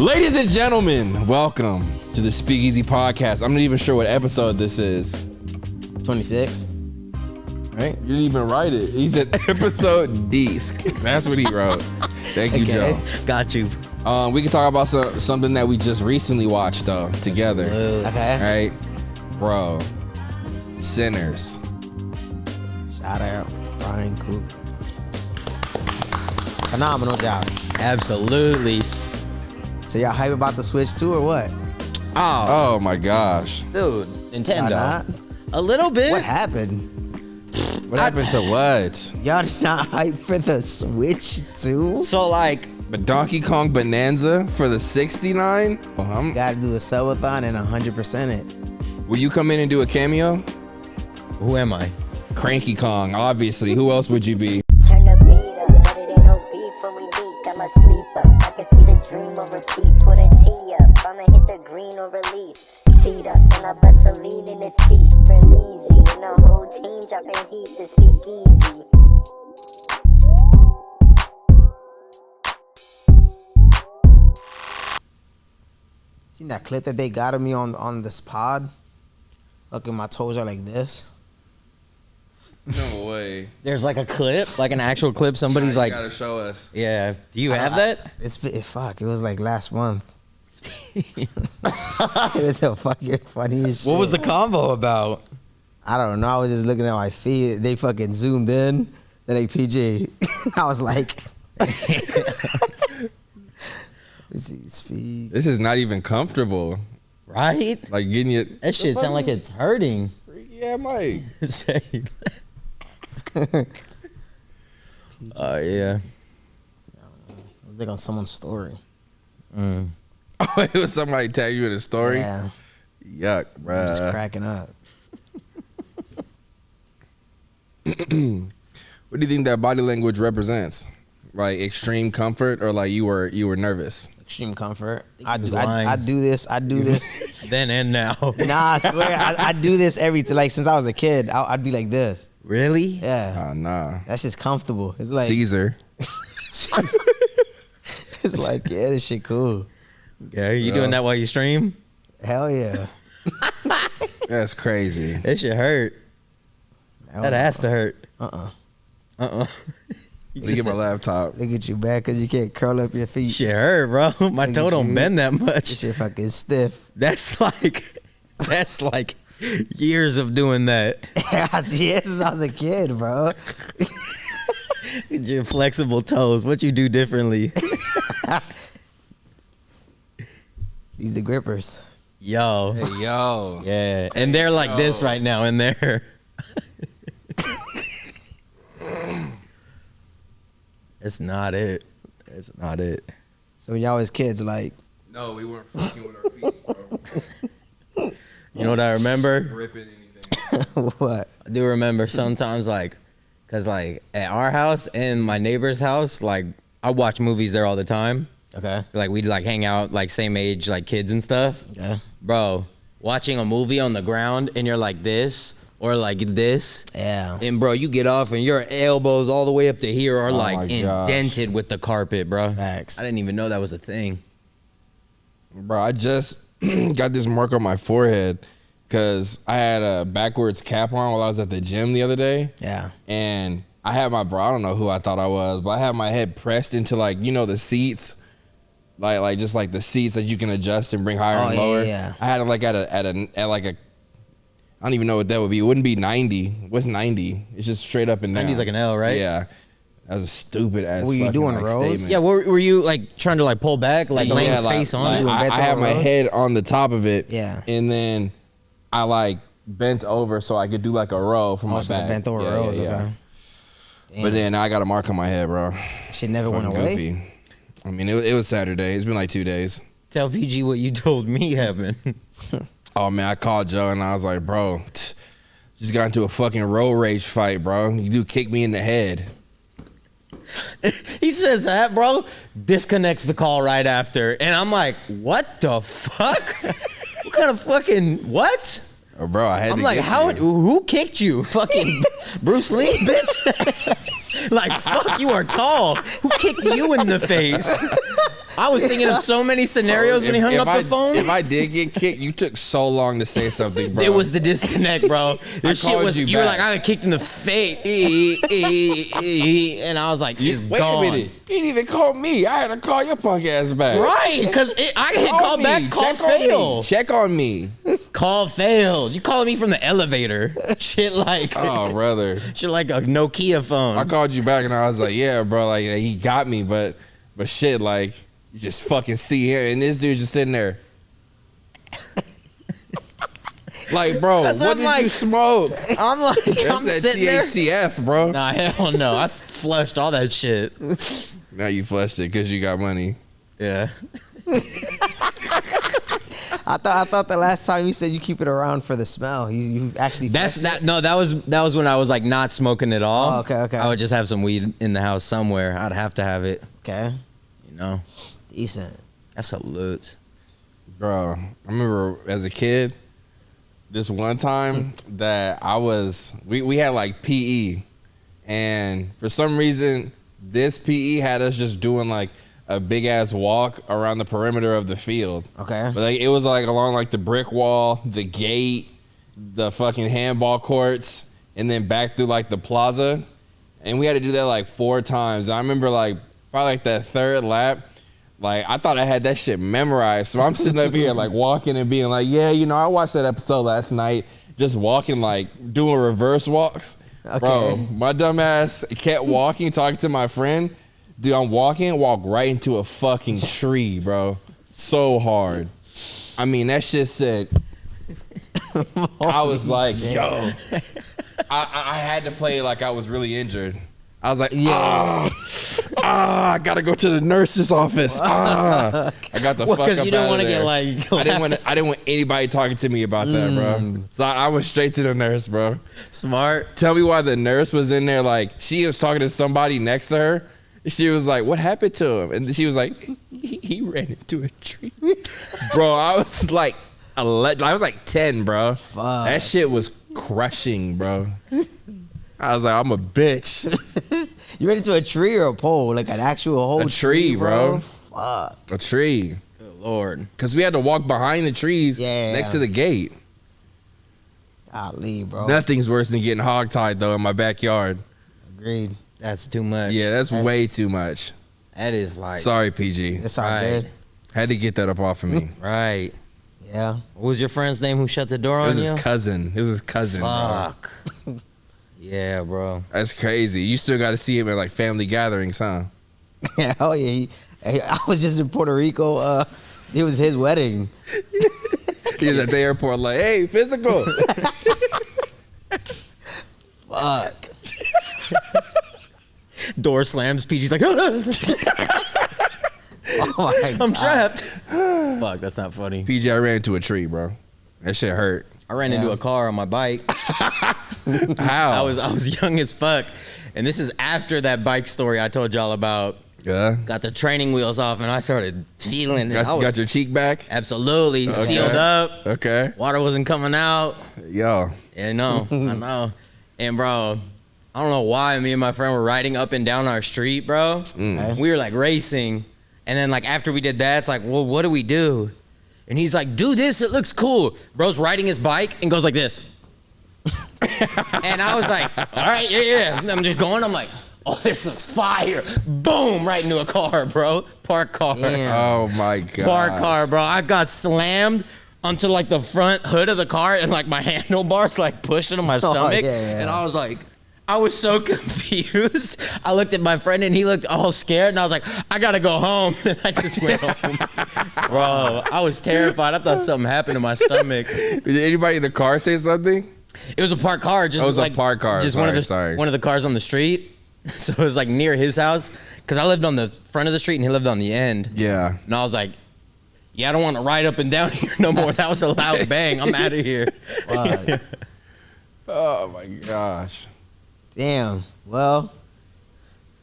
Ladies and gentlemen, welcome to the Speakeasy podcast. I'm not even sure what episode this is. 26. Right? You didn't even write it. He said episode disc. That's what he wrote. Thank you, Joe. Got you. We can talk about something that we just recently watched though, together. Okay. Right? Bro. Sinners. Shout out Brian Coogler. Phenomenal job. Absolutely. So y'all hype about the Switch too or what? Oh my gosh. Dude, Nintendo. Y'all not? A little bit. What happened? What happened to what? Y'all not hype for the Switch too? So like, But Donkey Kong Bonanza for the 69? Gotta do a subathon and 100% it. Will you come in and do a cameo? who am I? Cranky Kong, obviously. Who else would you be? Turn the beat up, but it ain't no beef when we deep. I'm a sleeper. I can see the dream on repeat. Put a T up. I'ma hit the green or release. Feet up, and I bust a lean in the seat. BERLEEZY, and the whole team dropping heat to SPEAKEEZY. Seen that clip that they got of me on this pod? Fucking my toes are like this. No way. There's like a clip, like an actual clip. Somebody's like, gotta show us. yeah. Do you have that? Fuck, it was like last month. It was the fucking funniest shit. What was the combo about? I don't know. I was just looking at my feet. They fucking zoomed in. Then they PG. I was like, let's see, speed. This is not even comfortable. Right? Like getting it. That shit sound like it's hurting. Yeah, Mike. Oh yeah. I was like on someone's story. Oh, it was somebody tag you in a story? Yeah. Yuck, bruh. Just cracking up. What do you think that body language represents? Like extreme comfort or like you were nervous? Extreme comfort. I was lying. I do this. Then and now. Nah, I swear. I do this like since I was a kid. I'd be like this. Really? Yeah. Oh, nah. That's just comfortable. It's like Caesar. it's like, yeah, this shit cool. Yeah, are you doing that while you stream? Hell yeah. That's crazy. That shit hurt. That has to hurt. Let me get my laptop. Look at you back because you can't curl up your feet. Shit hurt, bro. My toe don't bend that This much. shit fucking stiff. That's like years of doing that. Yeah, since I was a kid, bro. Your flexible toes. What you do differently? These the grippers. Yo. Hey, yo. Yeah. And they're like this right now in there. It's not it. It's not it. So when y'all was kids, like, No, we weren't fucking with our feet, bro. You know what I remember? Ripping anything. what? I do remember sometimes cause like at our house and my neighbor's house, like I watch movies there all the time. Okay. Like we'd like hang out like same age like kids and stuff. Yeah. Bro, watching a movie on the ground and you're like this or like this. Yeah. And bro, you get off and your elbows all the way up to here are my like gosh. indented with the carpet, bro. Facts. I didn't even know that was a thing. Bro, I just got this mark on my forehead because I had a backwards cap on while I was at the gym the other day. Yeah. And I had I don't know who I thought I was, but I had my head pressed into like, you know, the seats. Like just like the seats that you can adjust and bring higher and lower. Yeah. I had it like at like a I don't even know what that would be. It wouldn't be 90. What's 90? It's just straight up and down. 90's like an L, right? Yeah. That was a stupid ass. Were you fucking, doing like, rows? statement. Yeah, were you like trying to like pull back, like laying face on it? I had my rows? head on the top of it. Yeah. And then I like bent over so I could do like a row for my Also back. the bent over rows. Okay. Damn. But then I got a mark on my head, bro. Shit never went Fucking away. goofy. I mean, it was Saturday. It's been like 2 days. Tell PG what you told me happened. Oh man, I called Joe and I was like, bro, just got into a fucking road rage fight, bro. You do kick me in the head. He says that, bro, disconnects the call right after. And I'm like, what the fuck? What kind of fucking, what? Oh, bro, I had I'm to like, get how? you. Who kicked you? Fucking Bruce Lee, bitch. Like, fuck, you are tall. Who kicked you in the face? I was thinking of so many scenarios when he hung up the phone. If I did get kicked, you took so long to say something, bro. It was the disconnect, bro. Your shit was, you were like, back. I got kicked in the face. And I was like, it's Wait gone. a minute. You didn't even call me. I had to call your punk ass back. Right, because I hit call me. back, call Check on me. fail. Check on me. Call failed. You calling me from the elevator. Shit like, Oh, brother. shit like a Nokia phone. I called you back and I was like, yeah, bro, like he got me, but shit, like you just fucking see him and this dude just sitting there. Like, bro, That's what did like- you smoke? I'm like, That's I'm that sitting there. THCF, bro. Nah, hell no. I flushed all that shit. Now you flushed it because you got money. Yeah. I thought the last time you said you keep it around for the smell. You actually. That's freshened that. No, that was when I was like not smoking at all. Oh, okay. I would just have some weed in the house somewhere. I'd have to have it. it? Okay. You know. Decent. Absolute. Bro, I remember as a kid, this one time that we had like PE, and for some reason, this PE had us just doing like a big ass walk around the perimeter of the field. Okay. But like it was like along like the brick wall, the gate, the fucking handball courts, and then back through like the plaza. And we had to do that like 4 times. And I remember like probably like that third lap, like I thought I had that shit memorized. So I'm sitting up here like walking and being like, yeah, you know, I watched that episode last night, just walking like doing reverse walks. Okay. Bro, my dumb ass kept walking, talking to my friend. Dude, I'm walking, walk right into a fucking tree, bro. So hard. I mean, that shit said, I was like, yo. I had to play like I was really injured. I was like, I gotta go to the nurse's office. I got the fuck up Because you didn't want to get like. I didn't want anybody talking to me about that, bro. So I went straight to the nurse, bro. Smart. Tell me why the nurse was in there. Like she was talking to somebody next to her. She was like, "What happened to him?" And she was like, "He ran into a tree." Bro, I was like, 11, I was like 10, bro. Fuck. That shit was crushing, bro. I was like, I'm a bitch. You ran into a tree or a pole, like an actual whole A tree, bro. Fuck. A tree. Good Lord. Because we had to walk behind the trees next to the gate. Golly, bro. Nothing's worse than getting hogtied, though, in my backyard. Agreed. That's too much. Yeah, that's way too much. That is like. Sorry, PG. It's all Right. good. Had to get that up off of me. Right. Yeah. What was your friend's name who shut the door It on was you? his cousin. It was his cousin, bro. Fuck. Yeah, bro. That's crazy. You still got to see him at like family gatherings, huh? Yeah. Oh yeah. I was just in Puerto Rico. It was his wedding. He was at the airport like, hey, physical. Fuck. Door slams. PG's like, Oh my I'm God. trapped. Fuck, that's not funny. PG, I ran into a tree, bro. That shit hurt. I ran into a car on my bike. How? I was young as fuck. And this is after that bike story I told y'all about. Yeah. Got the training wheels off and I started feeling it. Got your cheek back? Absolutely. Sealed up. Okay. Water wasn't coming out. Yo. Yeah, no, I know. And bro, I don't know why me and my friend were riding up and down our street, bro. Okay. We were like racing. And then like after we did that, it's like, well, what do we do? And he's like, do this, it looks cool. Bro's riding his bike and goes like this. And I was like, all right, yeah. And I'm just going, I'm like, oh, this looks fire. Boom, right into a car, bro. Park car. Damn. Oh my God. Park car, bro. I got slammed onto like the front hood of the car and like my handlebars like pushed into my stomach. yeah. And I was like, I was so confused. I looked at my friend and he looked all scared and I was like, I gotta go home. And I just went home. Bro, I was terrified. I thought something happened to my stomach. Did anybody in the car say something? It was a parked car. Just Oh, it was a like, parked car. Just Sorry. one of the cars on the street. So it was like near his house. Cause I lived on the front of the street and he lived on the end. Yeah. And I was like, yeah, I don't want to ride up and down here no more. That was a loud bang. I'm out of here. Fuck. Oh my gosh. Damn. Well,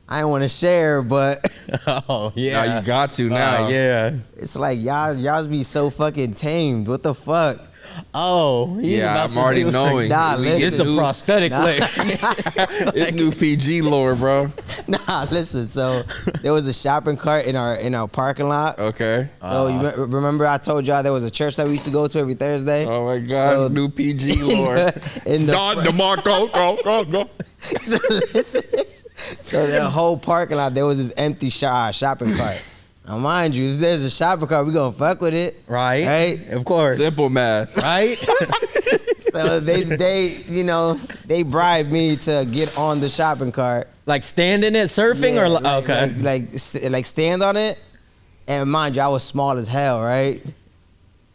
I didn't want to share, but Oh, yeah. Now you got to now. Yeah. it's like y'all be so fucking tamed. What the fuck? Oh, he's Yeah, about I'm to already do- knowing. Nah, We listen. get It's a new- prosthetic leg. It's new PG lore, bro. Nah, listen. So there was a shopping cart in our parking lot. Okay. So you remember I told y'all there was a church that we used to go to every Thursday. Oh my gosh, So- new PG lore. in the Don DeMarco, go. so listen. So the whole parking lot there was this empty shopping cart. Now mind you, if there's a shopping cart, we gonna fuck with it, Right? Right. Of course. Simple math. Right? So they bribed me to get on the shopping cart. Like standing it, surfing, Yeah, or like, okay. like stand on it. And mind you, I was small as hell, right?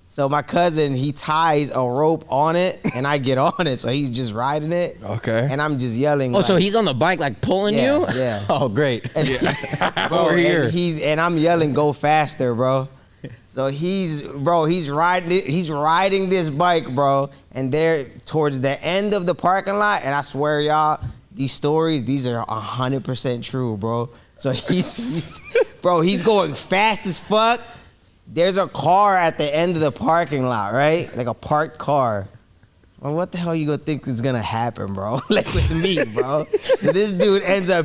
So my cousin, he ties a rope on it, and I get on it. So he's just riding it. Okay. And I'm just yelling. Oh, so like- he's on the bike, like pulling Yeah, you? yeah. Oh, great. bro, Over here. and I'm yelling, "Go faster, bro!" So he's riding this bike, bro, and they're towards the end of the parking lot, and I swear, y'all, these are 100% true, bro. So he's going fast as fuck. There's a car at the end of the parking lot, right? Like a parked car. Well, what the hell you gonna think is gonna happen, bro? Like with me, bro. So this dude ends up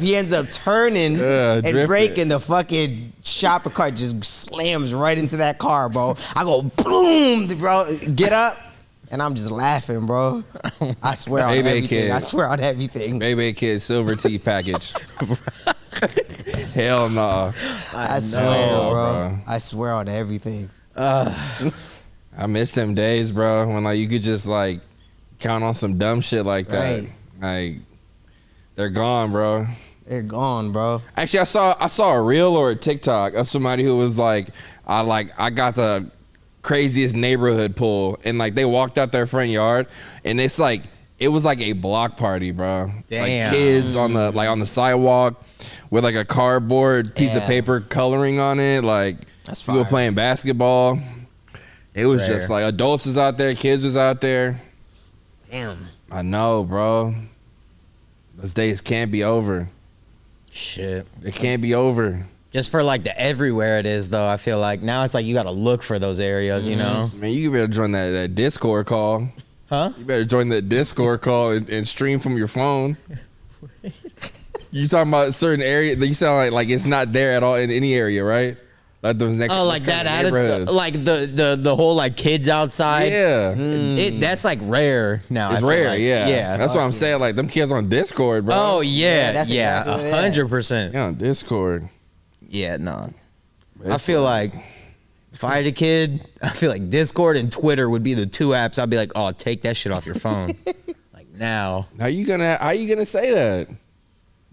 turning and drifting. braking. The fucking shopping cart just slams right into that car, bro. I go boom, bro. Get up, and I'm just laughing, bro. I swear on Baby everything. kid. I swear on everything. Baby Kid silver tea package. Hell no. I swear, know, bro. bro. I swear on everything. I miss them days, bro, when like you could just like count on some dumb shit like that. Right. Like they're gone, bro. They're gone, bro. Actually, I saw a reel or a TikTok of somebody who was like, I got the craziest neighborhood pool, and like they walked out their front yard, and it was like a block party, bro. Damn. Like kids on the sidewalk with like a cardboard piece of Yeah. paper coloring on it, like That's people fire. playing basketball. It was Rare. just like adults was out there, kids was out there. Damn. I know, bro. Those days can't be over. Shit. It can't be over. Just for like the everywhere it is, though, I feel like now it's like you got to look for those areas, you know? Man, you better join that Discord call. Huh? You better join that Discord call and stream from your phone. You talking about a certain area that you sound like it's not there at all in any area, right? Like those next. Oh, like that attitude, like the whole like kids outside. Yeah, That's like rare now. I it's feel rare. like. Yeah, yeah. That's what I'm saying. Like them kids on Discord, bro. Oh Yeah, yeah, that's yeah, exactly what it is. 100%. Yeah, on Discord. Yeah, no. I feel like if I had a kid, I feel like Discord and Twitter would be the two apps. I'd be like, oh, take that shit off your phone. Like now. How you gonna say that?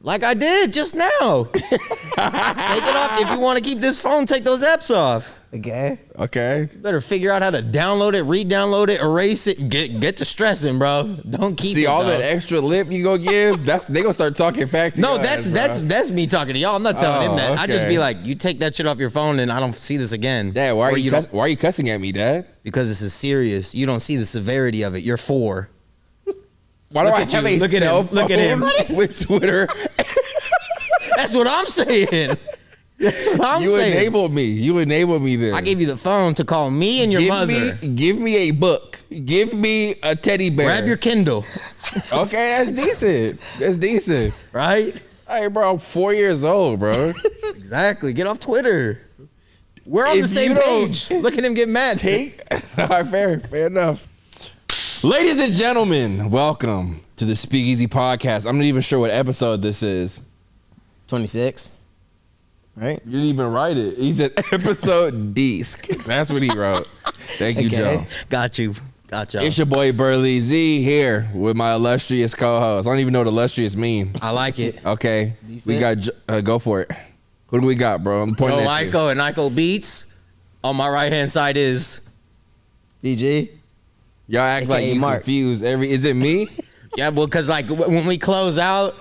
Like I did just now. Take it off. If you want to keep this phone, take those apps off. Okay. Okay. You better figure out how to download it, re-download it, erase it, get to stressing, bro. Don't keep See it, all dog. that extra lip you gonna give? They gonna start talking back to you. No, that's me talking to y'all. I'm not telling him Oh, that. I just okay. be like, you take that shit off your phone, and I don't see this again. Dad, why Or are you don't- why are you cussing at me, Dad? Because this is serious. You don't see the severity of it. You're 4. Why do Look I at have you. a Look at cell him. Look at him. phone with Twitter? That's what I'm saying. That's what I'm You saying. enabled me. You enabled me there. I gave you the phone to call me and your mother. Give me a book. Give me a teddy bear. Grab your Kindle, Okay, that's decent. That's decent. right? Hey, bro, I'm 4 years old, bro. Exactly. Get off Twitter. We're on If the same you don't page. Look at him get mad. All right, fair enough. Ladies and gentlemen, welcome to the Speakeasy podcast. I'm not even sure what episode this is. 26. Right? You didn't even write it. He said episode disc. That's what he wrote. Thank you, Okay. Joe. Got you. Gotcha. It's your boy BERLEEZY here with my illustrious co-host. I don't even know what illustrious mean. I like it. Okay, Decent. we got go for it. Who do we got, bro? I'm pointing at you. JOEIACO and IACOBEATS. On my right hand side is BG. Y'all act like AKA you Mark. confused. Is it me? yeah, well, cause like when we close out,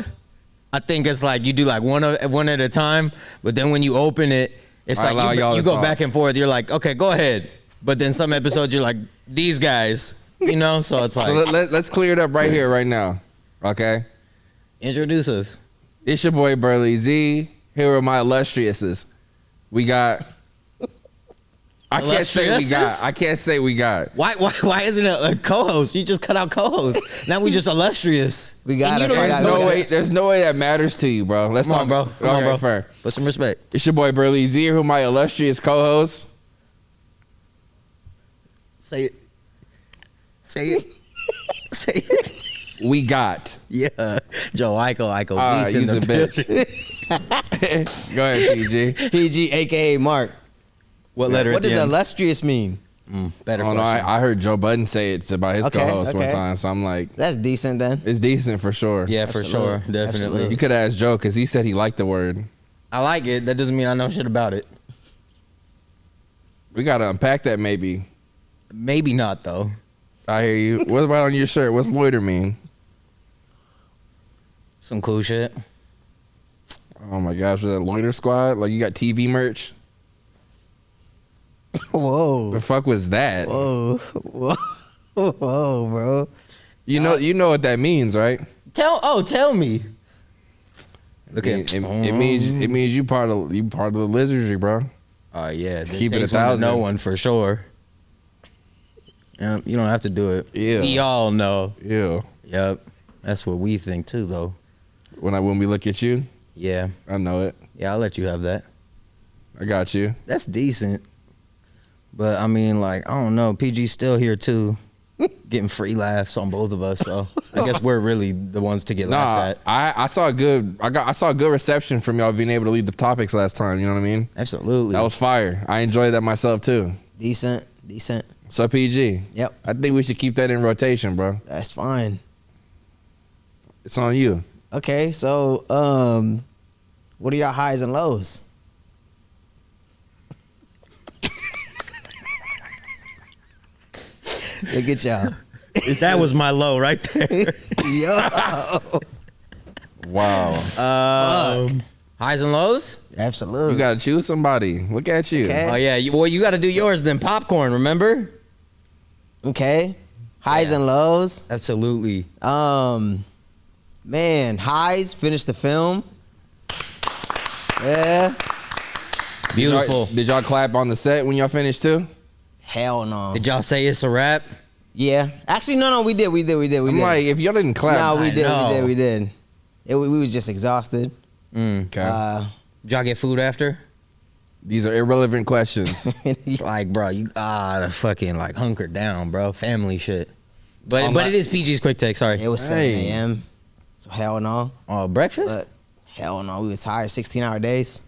I think it's like you do like one at a time. But then when you open it, it's I allow like y'all you to go talk. back and forth. You're like, okay, go ahead. But then some episodes you're like, these guys, you know. So it's like, So let's clear it up right here, right now. Okay, introduce us. it's your boy BERLEEZY here with my illustriouses. We got I can't say we got. Illustrious? I can't say we got. Why isn't it a co-host? You just cut out co-host. Now we just illustrious. We got In it. universe, There's I no got way. There's no way that matters to you, bro. Let's Come talk, on, bro. Come on, Okay, bro. fair. Put some respect. It's your boy BERLEEZY, who my illustrious co-host. Say it. Say it. Say it. We got. Yeah. JOEICO beats in Use the a bitch. Go ahead, PG. PG, aka Mark. What letter? What at the does end? illustrious mean? Better Oh no, question. I heard Joe Budden say it about his Okay, co-host one okay. time, so I'm like, That's decent then. it's decent for sure. Yeah, for Absolutely. sure. Definitely. Absolutely. You could ask Joe because he said he liked the word. I like it. That doesn't mean I know shit about it. We gotta unpack that maybe. Maybe not though. I hear you. What about on your shirt? What's loiter mean? Some cool shit. Oh my gosh, was that loiter squad? Like you got TV merch? Whoa. The fuck was that? Whoa. Whoa. Whoa, bro. You know what that means, right? Tell me. Look at It means you part of the lizardry, bro. Oh yeah, it keep it takes 1,000. one to know one for sure. You don't have to do it. Yeah. We all know. Yeah. Yep. That's what we think too, though. When we look at you, Yeah. I know it. Yeah, I'll let you have that. I got you. That's decent. But I mean, like, I don't know. PG's still here too, getting free laughs on both of us. So I guess we're really the ones to get laughed Nah, at. I saw a good reception from y'all being able to lead the topics last time. You know what I mean? Absolutely. That was fire. I enjoyed that myself too. Decent. So PG. Yep. I think we should keep that in rotation, bro. That's fine. It's on you. Okay, so what are your highs and lows? Look at y'all. That was my low right there. Yo. Wow. Highs and lows? Absolutely. You gotta choose somebody. Look at you. Okay. Oh yeah. You got to do yours then. Popcorn. Remember? Okay. Highs and lows. Absolutely. Man, highs, finished the film. Yeah. Beautiful. Did y'all clap on the set when y'all finished too? Hell no. Did y'all say it's a wrap? Yeah. Actually, no, we did. I'm like, if y'all didn't clap, No, we I know. did. We was just exhausted. okay. Did y'all get food after? These are irrelevant questions. It's like, bro, you fucking like hunkered down, bro. Family shit. But my- it is PG's quick take. Sorry. It was 7 Hey. a.m. So hell no. Breakfast? But hell no. We was tired. 16-hour days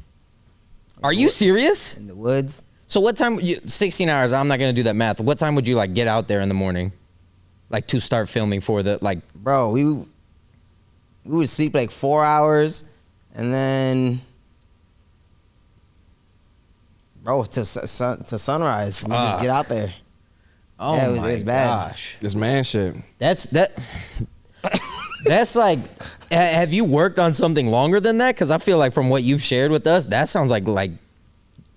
Are you serious? in the woods. So what time? 16 hours. I'm not gonna do that math. What time would you like get out there in the morning, like to start filming for the like? Bro, we would sleep like 4 hours, and then, bro, to sunrise, we just get out there. Oh Yeah, it was- my it was bad. gosh. This man shit. That's like. Have you worked on something longer than that? Because I feel like from what you've shared with us, that sounds like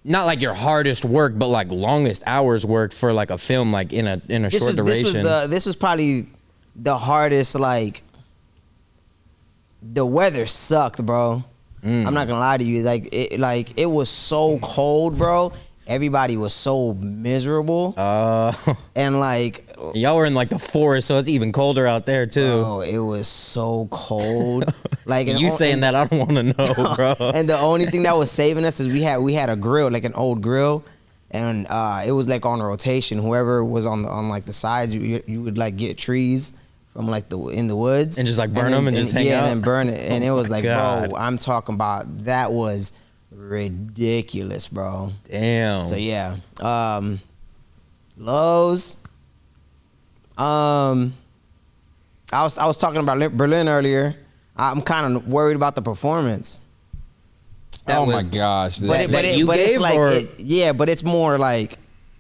not like your hardest work, but like longest hours worked for like a film, like in a short duration. This was probably the hardest. Like, the weather sucked, bro. I'm not gonna lie to you. Like it was so cold, bro. Everybody was so miserable, and like, Y'all were in like the forest, so it's even colder out there too. oh, it was so cold. Like, and You saying that, I don't want to know, bro. And the only thing that was saving us is we had a grill, like an old grill, and it was like on rotation. Whoever was on like the sides, you would like get trees from like in the woods And just, like, burn them and just hang out? and then burn it. And it was like, God. bro, I'm talking about, that was ridiculous, bro. Damn. So yeah, lows. I was talking about Berlin earlier. I'm kind of worried about the performance. Oh my was- gosh. That you it's gave, like, or- yeah, but it's more like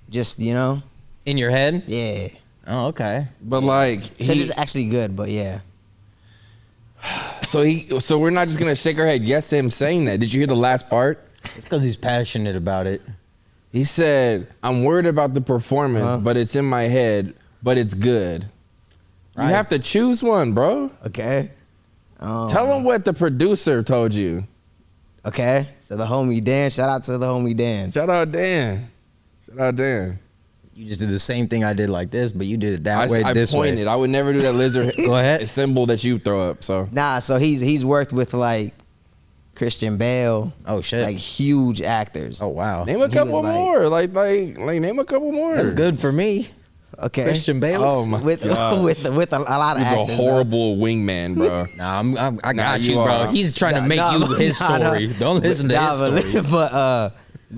just, in your head? yeah, Oh, okay. but like because it's actually good. But yeah, so we're not just gonna shake our head yes to him saying that. Did you hear the last part? It's because he's passionate about it. He said, I'm worried about the performance, but it's in my head, but it's good. Right. You have to choose one, bro. okay, Tell him what the producer told you. okay. So the homie Dan, shout out to the homie Dan. Shout out Dan. Shout out Dan. You just did the same thing I did like this, but you did it that way, I this pointed. way. I would never do that lizard Go ahead. symbol that you throw up. So Nah, so he's worked with like Christian Bale. Oh, shit. Like huge actors. Oh, wow. name a He couple was like- more. Like name a couple more. That's good for me. Okay. Christian Bale. Oh my with god. with a lot of He's actors. a horrible wingman, bro. Nah, I got you you, bro. are. He's trying to make you his story. Don't listen to his story. Listen, but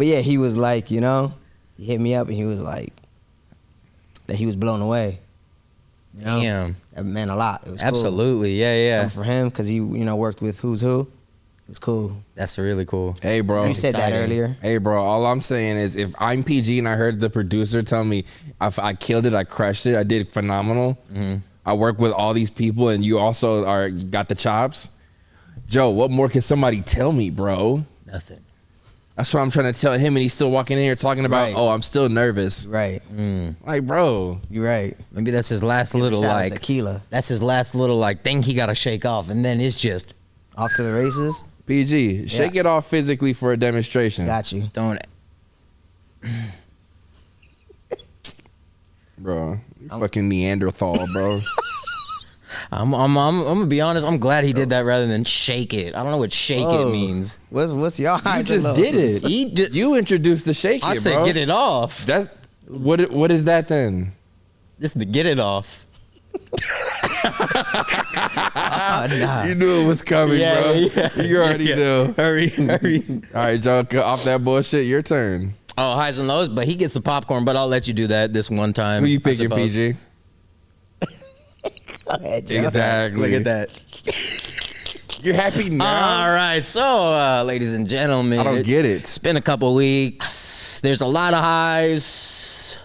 yeah, he was like, you know, he hit me up and he was like that he was blown away. You know? Damn. That meant a lot. It was Absolutely. Yeah, cool. yeah. For him, because he, you know, worked with Who's Who. It was cool. That's really cool. Hey, bro. You said that exciting. earlier. Hey, bro. All I'm saying is, if I'm PG and I heard the producer tell me I killed it, I crushed it, I did phenomenal. I work with all these people, and you also got the chops. Joe, what more can somebody tell me, bro? Nothing. That's what I'm trying to tell him, and he's still walking in here talking about, Right. oh, I'm still nervous. Right. Like, bro, You're right. Maybe that's his last little Shout out like tequila. That's his last little like thing he got to shake off, and then it's just Off to the races. PG, shake it off physically for a demonstration. Got you. don't. Bro, you fucking Neanderthal, bro. I'm gonna be honest. I'm glad he did that rather than shake it. I don't know what shake Whoa. it means. What's your You highs just and did lows? it. You introduced the shake I it, said bro. get it off. That's what is that then? This is the get it off. Nah. You knew it was coming, bro. You already knew. Hurry. All right, Joe, off that bullshit. Your turn. Oh, highs and lows, but he gets the popcorn. But I'll let you do that this one time. Who you I picking, suppose. PG? Go ahead, Joe. Exactly. Look at that. You're happy now. All right, so ladies and gentlemen, I don't get it. It's been a couple weeks. There's a lot of highs.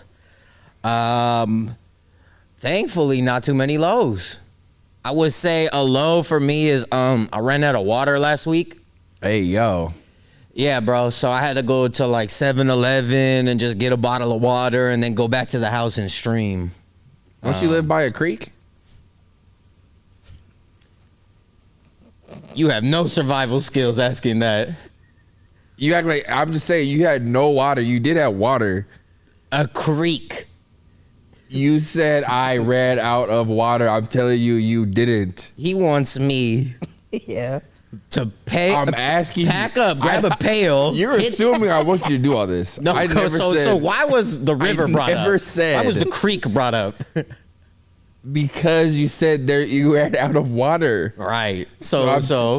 Thankfully, not too many lows. I would say a low for me is I ran out of water last week. Hey, yo. Yeah, bro. So I had to go to like 7-Eleven and just get a bottle of water and then go back to the house and stream. Don't you live by a creek? You have no survival skills asking that. You act like I'm just saying you had no water. You did have water. A creek. You said I ran out of water. I'm telling you, you didn't. He wants me Yeah. to pay. I'm asking you. Pack up, grab a pail. You're hit- assuming I want you to do all this. No, I never so said why was the river brought up? never said. Why was the creek brought up? because you said there you ran out of water. Right. So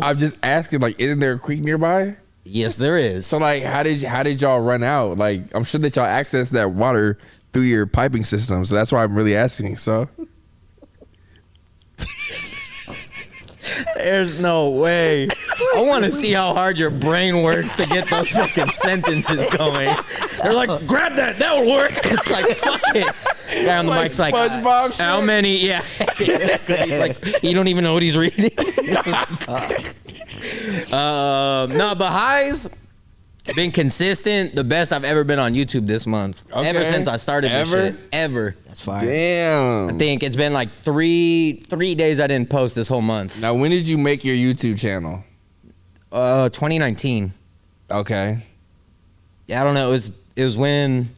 I'm just asking, like, isn't there a creek nearby? yes, there is. So like, how did y'all run out? Like, I'm sure that y'all accessed that water through your piping system. So that's why I'm really asking. So There's no way. I want to see how hard your brain works to get those fucking sentences going. They're like, grab that, that'll work. It's like, fuck it. Guy on the Like mic's like, SpongeBob shit? how many? Yeah, exactly. He's like, you don't even know what he's reading. No, but highs been consistent. The best I've ever been on YouTube this month. Okay. Ever since I started this Ever? shit. Ever. That's fire. damn. I think it's been like three days I didn't post this whole month. Now, when did you make your YouTube channel? 2019. Okay. Yeah, I don't know. It was when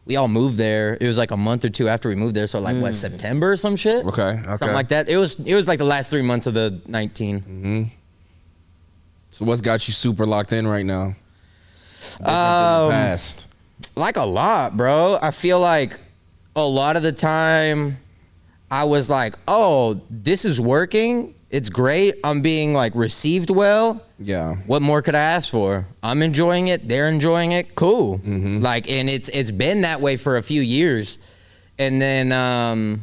we all moved there. It was like a month or two after we moved there. So like what, September or some shit? Okay. Something like that. It was like the last 3 months of the 19. So what's got you super locked in right now? Different than the past. Like a lot, bro. I feel like a lot of the time I was like, oh, this is working. It's great. I'm being like received well. Yeah. What more could I ask for? I'm enjoying it. They're enjoying it. Cool. Like, and it's been that way for a few years. And then,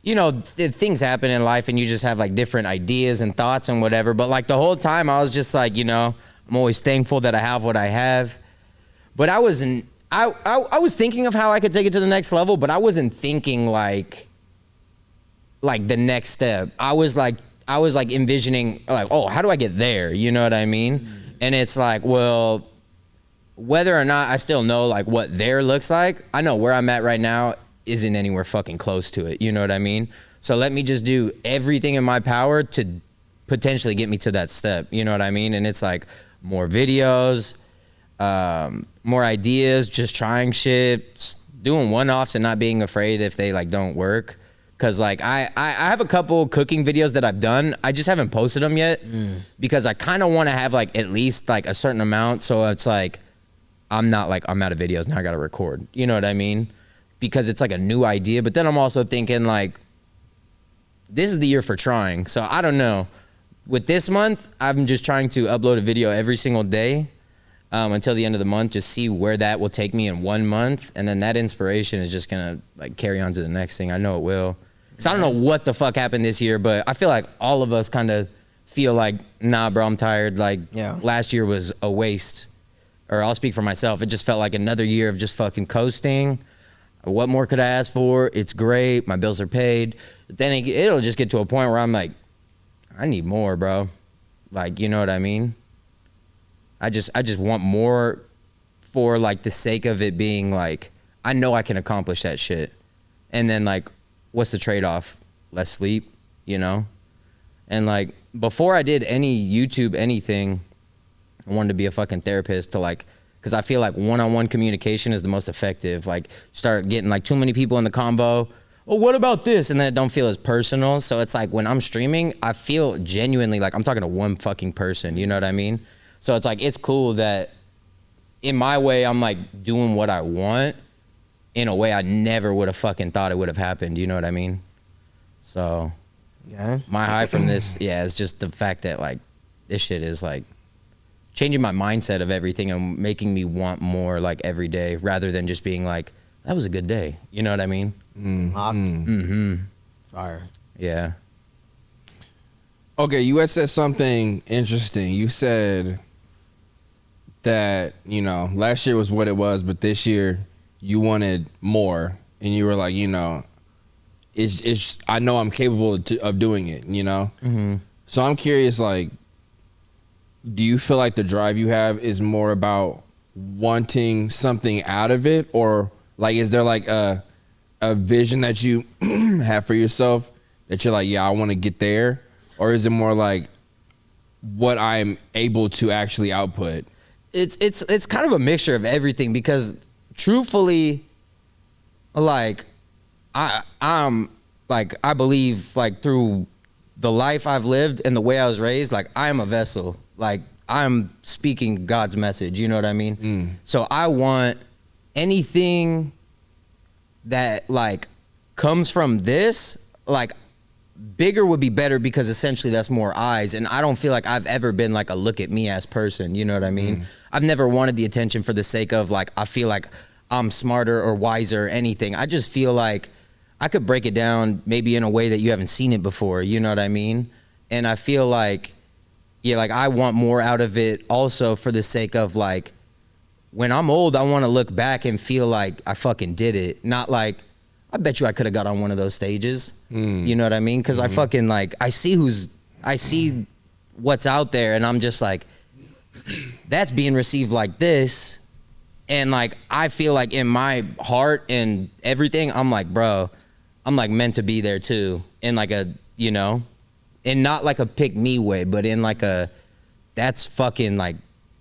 you know, things happen in life and you just have like different ideas and thoughts and whatever. But like the whole time I was just like, you know, I'm always thankful that I have what I have. But I wasn't, I was thinking of how I could take it to the next level, but I wasn't thinking like the next step. I was like envisioning like, oh, how do I get there? You know what I mean? And it's like, well, whether or not I still know like what there looks like, I know where I'm at right now isn't anywhere fucking close to it. You know what I mean? So let me just do everything in my power to potentially get me to that step. You know what I mean? And it's like more videos, more ideas, just trying shit, doing one-offs and not being afraid if they like don't work. Cause like I have a couple cooking videos that I've done. I just haven't posted them yet because I kind of want to have like at least like a certain amount. So it's like, I'm not like, I'm out of videos now, I got to record. You know what I mean? Because it's like a new idea. But then I'm also thinking like, this is the year for trying. So I don't know. With this month, I'm just trying to upload a video every single day until the end of the month, just see where that will take me in 1 month. And then that inspiration is just going to like carry on to the next thing. I know it will. Because I don't know what the fuck happened this year, but I feel like all of us kind of feel like, nah, bro, I'm tired. Like last year was a waste. Or I'll speak for myself. It just felt like another year of just fucking coasting. What more could I ask for? It's great. My bills are paid. But then it'll just get to a point where I'm like, I need more, bro. Like, you know what I mean? I just want more for like the sake of it being like, I know I can accomplish that shit. And then like, what's the trade-off? Less sleep, you know? And like, before I did any YouTube, anything, I wanted to be a fucking therapist to like, cause I feel like one-on-one communication is the most effective. Like start getting like too many people in the convo. Oh, what about this? And then it don't feel as personal. So it's like when I'm streaming, I feel genuinely like I'm talking to one fucking person, you know what I mean? So it's like, it's cool that in my way, I'm like doing what I want in a way I never would have fucking thought it would have happened. You know what I mean? So my high from this, is just the fact that like this shit is like changing my mindset of everything and making me want more like every day rather than just being like, that was a good day. You know what I mean? Fire. Yeah. Okay, you had said something interesting. You said that, you know, last year was what it was, but this year you wanted more, and you were like, you know, it's I know I'm capable of doing it, you know? So I'm curious, like, do you feel like the drive you have is more about wanting something out of it, or like is there like a vision that you have for yourself that you're like, yeah, I want to get there, or is it more like what I'm able to actually output? It's kind of a mixture of everything because truthfully, like I'm like I believe like through the life I've lived and the way I was raised, like I am a vessel. Like I'm speaking God's message, you know what I mean? So I want anything that like comes from this, like bigger would be better because essentially that's more eyes. And I don't feel like I've ever been like a look at me as person, you know what I mean? I've never wanted the attention for the sake of like, I feel like I'm smarter or wiser or anything. I just feel like I could break it down maybe in a way that you haven't seen it before, you know what I mean? And I feel like, yeah, like I want more out of it also for the sake of like, when I'm old, I want to look back and feel like I fucking did it. Not like, I bet you I could have got on one of those stages. You know what I mean? Because I fucking like, I see what's out there and I'm just like, that's being received like this. And like, I feel like in my heart and everything, I'm like, bro, I'm like meant to be there too. In like a, you know, in not like a pick me way, but in like a, that's fucking like,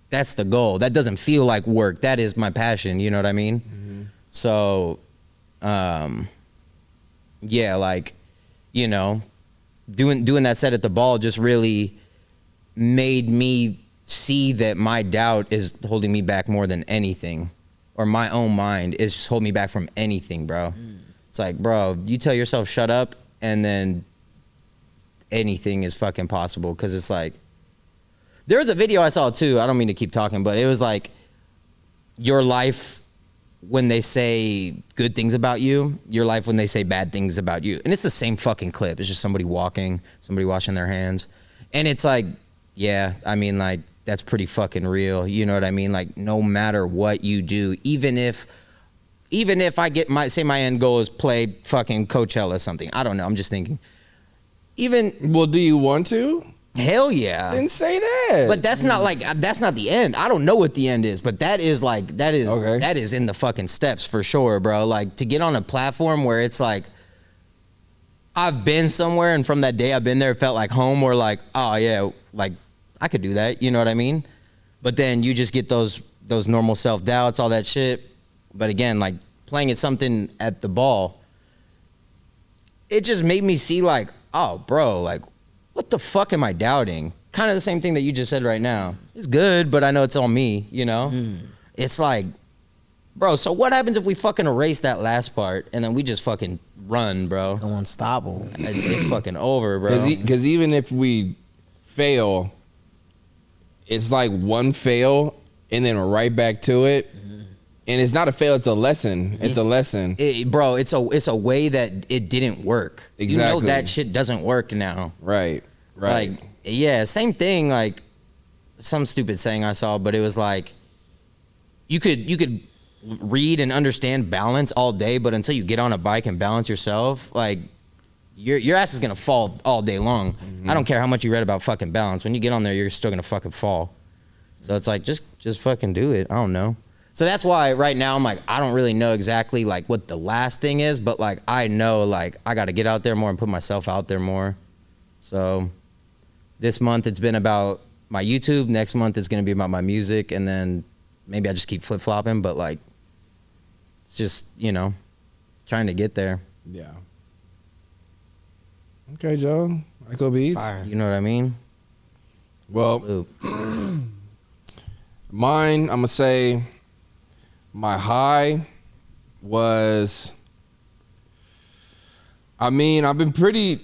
that's the goal. That doesn't feel like work. That is my passion. You know what I mean? So, yeah, like, you know, doing that set at the ball just really made me see that my doubt is holding me back more than anything, or my own mind is just holding me back from anything, bro. It's like, bro, you tell yourself shut up and then anything is fucking possible. Cause it's like, there was a video I saw too. I don't mean to keep talking, but it was like your life when they say good things about you, your life when they say bad things about you. And it's the same fucking clip. It's just somebody walking, somebody washing their hands. And it's like, yeah, I mean, like, that's pretty fucking real. You know what I mean? Like, no matter what you do, even if I get my end goal is play fucking Coachella or something. I don't know. I'm just thinking. Well, do you want to? Hell yeah. Then say that. But that's not like, that's not the end. I don't know what the end is, but that is like, that is in the fucking steps for sure, bro. Like to get on a platform where it's like, I've been somewhere and from that day I've been there, it felt like home, or like, oh yeah, like I could do that. You know what I mean? But then you just get those those normal self-doubts, all that shit. But again, like playing at something at the ball, it just made me see like, oh, bro, like, what the fuck am I doubting? Kind of the same thing that you just said right now. It's good, but I know it's on me, you know? It's like, bro, so what happens if we fucking erase that last part and then we just fucking run, bro? Go unstoppable. It's fucking over, bro. Because even if we fail, it's like one fail and then right back to it. And it's not a fail, it's a lesson. It's a lesson. Bro, it's a way that it didn't work. Exactly. You know that shit doesn't work now. Right. Like, yeah, same thing, like some stupid saying I saw, but it was like you could read and understand balance all day, but until you get on a bike and balance yourself, like your ass is gonna fall all day long. I don't care how much you read about fucking balance. When you get on there, you're still gonna fucking fall. So it's like just fucking do it. I don't know. So that's why right now I'm like, I don't really know exactly like what the last thing is, but like I know like I gotta get out there more and put myself out there more. So this month it's been about my YouTube. Next month it's gonna be about my music, and then maybe I just keep flip flopping. But like, it's just, you know, trying to get there. Yeah. Okay, Joe. IACOBEATS. You know what I mean? Well, Ooh. mine, I'm gonna say my high was, I mean, I've been pretty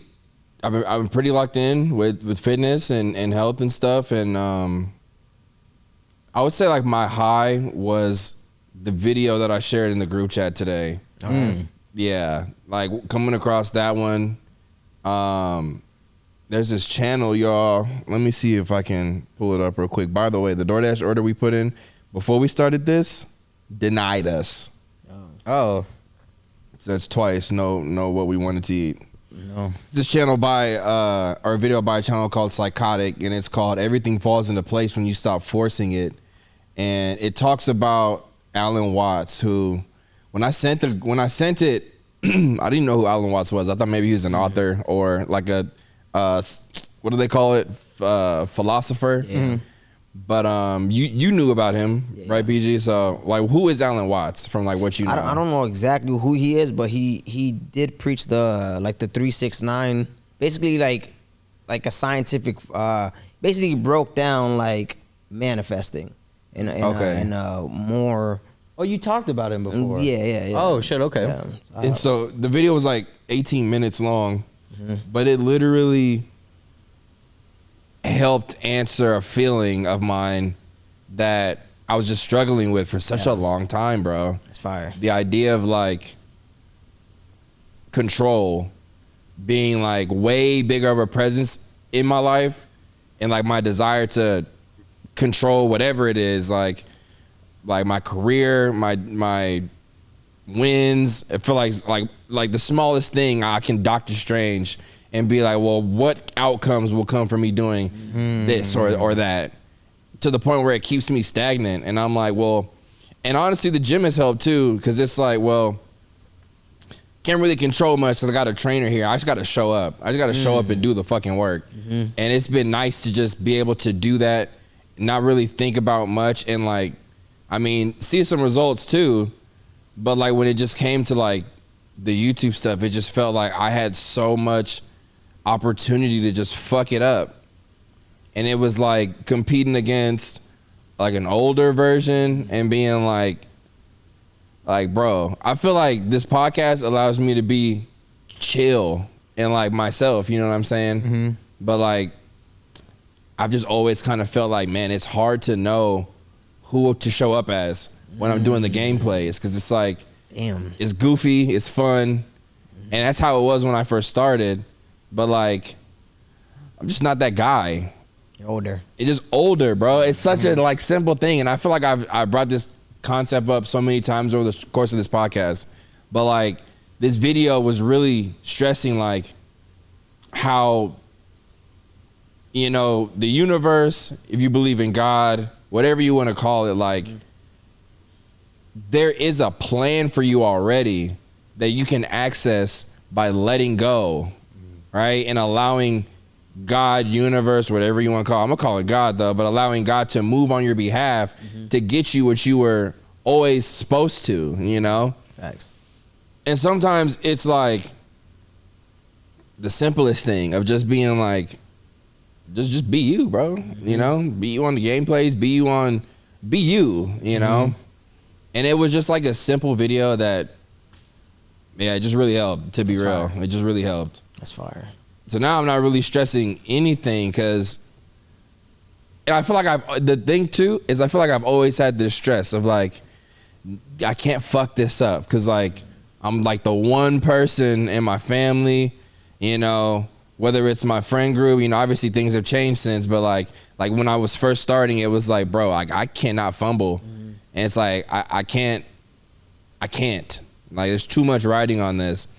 locked in with fitness and health and stuff, and I would say like my high was the video that I shared in the group chat today. Yeah, like coming across that one. There's this channel, y'all. Let me see if I can pull it up real quick. By the way, the DoorDash order we put in before we started this denied us. Oh. So that's twice. No, what we wanted to eat. No. It's this channel by, or a video by a channel called Psychotic, and it's called Everything Falls into Place When You Stop Forcing It. And it talks about Alan Watts, who, when I sent it, I didn't know who Alan Watts was. I thought maybe he was an author or like a, what do they call it? Philosopher. Yeah. But you knew about him, right, PG? So like, who is Alan Watts from like what you know? I don't know exactly who he is, but he did preach the 369, basically like a scientific. Basically broke down like manifesting and more. Oh, you talked about him before. Yeah. Oh shit. Okay. Yeah. And so the video was like 18 minutes long, but it literally helped answer a feeling of mine that I was just struggling with for such a long time, bro. It's fire. The idea of like control being like way bigger of a presence in my life, and like my desire to control whatever it is, like my career, my wins. I feel like the smallest thing I can Doctor Strange and be like, well, what outcomes will come from me doing this or that, to the point where it keeps me stagnant. And I'm like, well, and honestly, the gym has helped too, because it's like, well, can't really control much because I got a trainer here. I just got to show up. I just got to show up and do the fucking work. And it's been nice to just be able to do that, not really think about much, and like, I mean, see some results too. But like when it just came to like the YouTube stuff, it just felt like I had so much opportunity to just fuck it up. And it was like competing against like an older version and being like, bro, I feel like this podcast allows me to be chill and like myself, you know what I'm saying? But like, I've just always kind of felt like, man, it's hard to know who to show up as when I'm doing the gameplays, because it's like, Damn. it's goofy, it's fun, and that's how it was when I first started. But like, I'm just not that guy. You're older. It's just older, bro. It's such a like simple thing, and I feel like I brought this concept up so many times over the course of this podcast. But like, this video was really stressing like how, you know, the universe, if you believe in God, whatever you want to call it, like there is a plan for you already that you can access by letting go, right? And allowing God, universe, whatever you want to call it. I'm gonna call it God though, but allowing God to move on your behalf to get you what you were always supposed to, you know? Facts. And sometimes it's like the simplest thing of just being like, just be you, bro. You know, be you on the gameplays, be you, you know? And it was just like a simple video that, yeah, it just really helped, to be real. It just really helped. That's fire. So now I'm not really stressing anything because, and I feel like the thing too is I feel like I've always had this stress of like, I can't fuck this up because like I'm like the one person in my family, you know, whether it's my friend group, you know, obviously things have changed since, but like when I was first starting, it was like, bro, I cannot fumble. And it's like, I can't, like there's too much riding on this.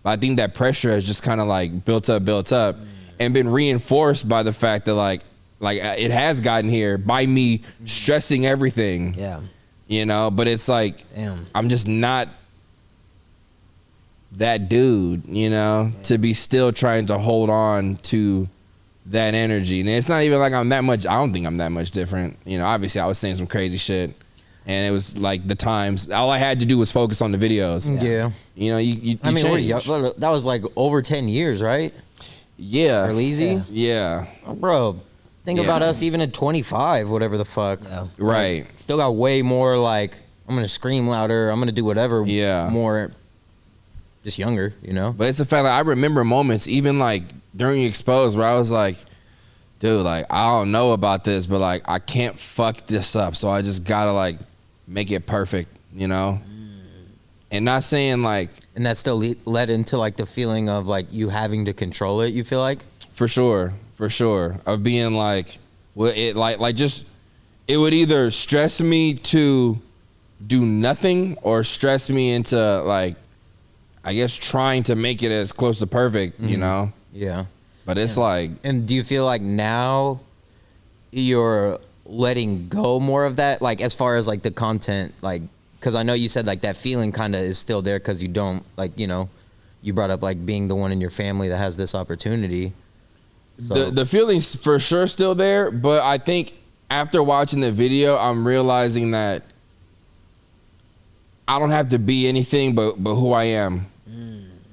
But I think that pressure has just kind of like built up and been reinforced by the fact that like it has gotten here by me stressing everything. Yeah. You know, but it's like, Damn. I'm just not that dude, you know, to be still trying to hold on to that energy. And it's not even like I'm that much, I don't think I'm that much different. You know, obviously I was saying some crazy shit and it was like the times, all I had to do was focus on the videos. Yeah. You know, you I mean, change. that was like over 10 years, right? Yeah. BERLEEZY? Yeah. Oh, bro, think Yeah. about us even at 25, whatever the fuck. Yeah. Right. Still got way more like, I'm going to scream louder. I'm going to do whatever. Yeah. More just younger, you know? But it's the fact that I remember moments, even like during Exposed, where I was like, dude, like, I don't know about this, but like, I can't fuck this up. So I just gotta like make it perfect, you know? And not saying like, And that still led into like the feeling of like you having to control it, you feel like? for sure, of being like, well, it like just, it would either stress me to do nothing or stress me into like, I guess trying to make it as close to perfect, you know? Yeah. But it's like, And do you feel like now you're letting go more of that? Like as far as like the content, like, because I know you said like that feeling kind of is still there because you don't like, you know, you brought up like being the one in your family that has this opportunity. So the feeling's for sure still there, but I think after watching the video, I'm realizing that I don't have to be anything but who I am.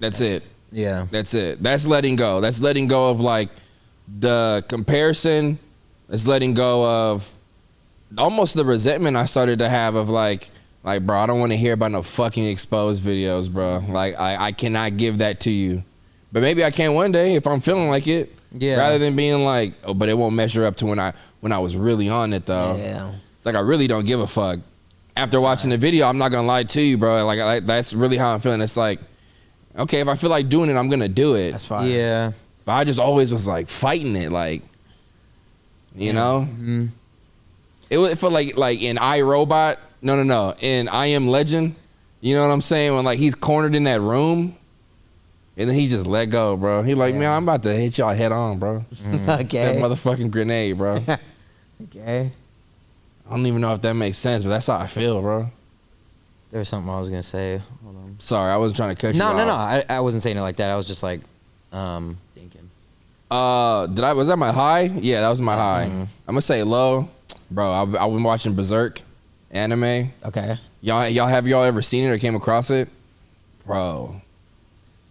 That's it. yeah. That's it. That's letting go. That's letting go of like the comparison. That's letting go of almost the resentment I started to have of like, bro, I don't want to hear about no fucking Exposed videos, bro. Like, I cannot give that to you. But maybe I can one day if I'm feeling like it. Yeah. Rather than being like, oh, but it won't measure up to when I was really on it though. Yeah. It's like I really don't give a fuck. After watching the video, I'm not gonna lie to you, bro. Like that's really how I'm feeling. It's like, okay, if I feel like doing it, I'm gonna do it. That's fine. Yeah. But I just always was like fighting it, like, you know. Mm-hmm. It felt like in iRobot. No. In I Am Legend. You know what I'm saying? When like he's cornered in that room, and then he just let go, bro. He like, man, I'm about to hit y'all head on, bro. That Okay. motherfucking grenade, bro. Okay. I don't even know if that makes sense, but that's how I feel, bro. There was something I was gonna say. Hold on. Sorry, I wasn't trying to cut you off. No. I wasn't saying it like that. I was just like, thinking. Was that my high? Yeah, that was my high. I'm gonna say low, bro. I've been watching Berserk anime. Okay. Have y'all ever seen it or came across it, bro?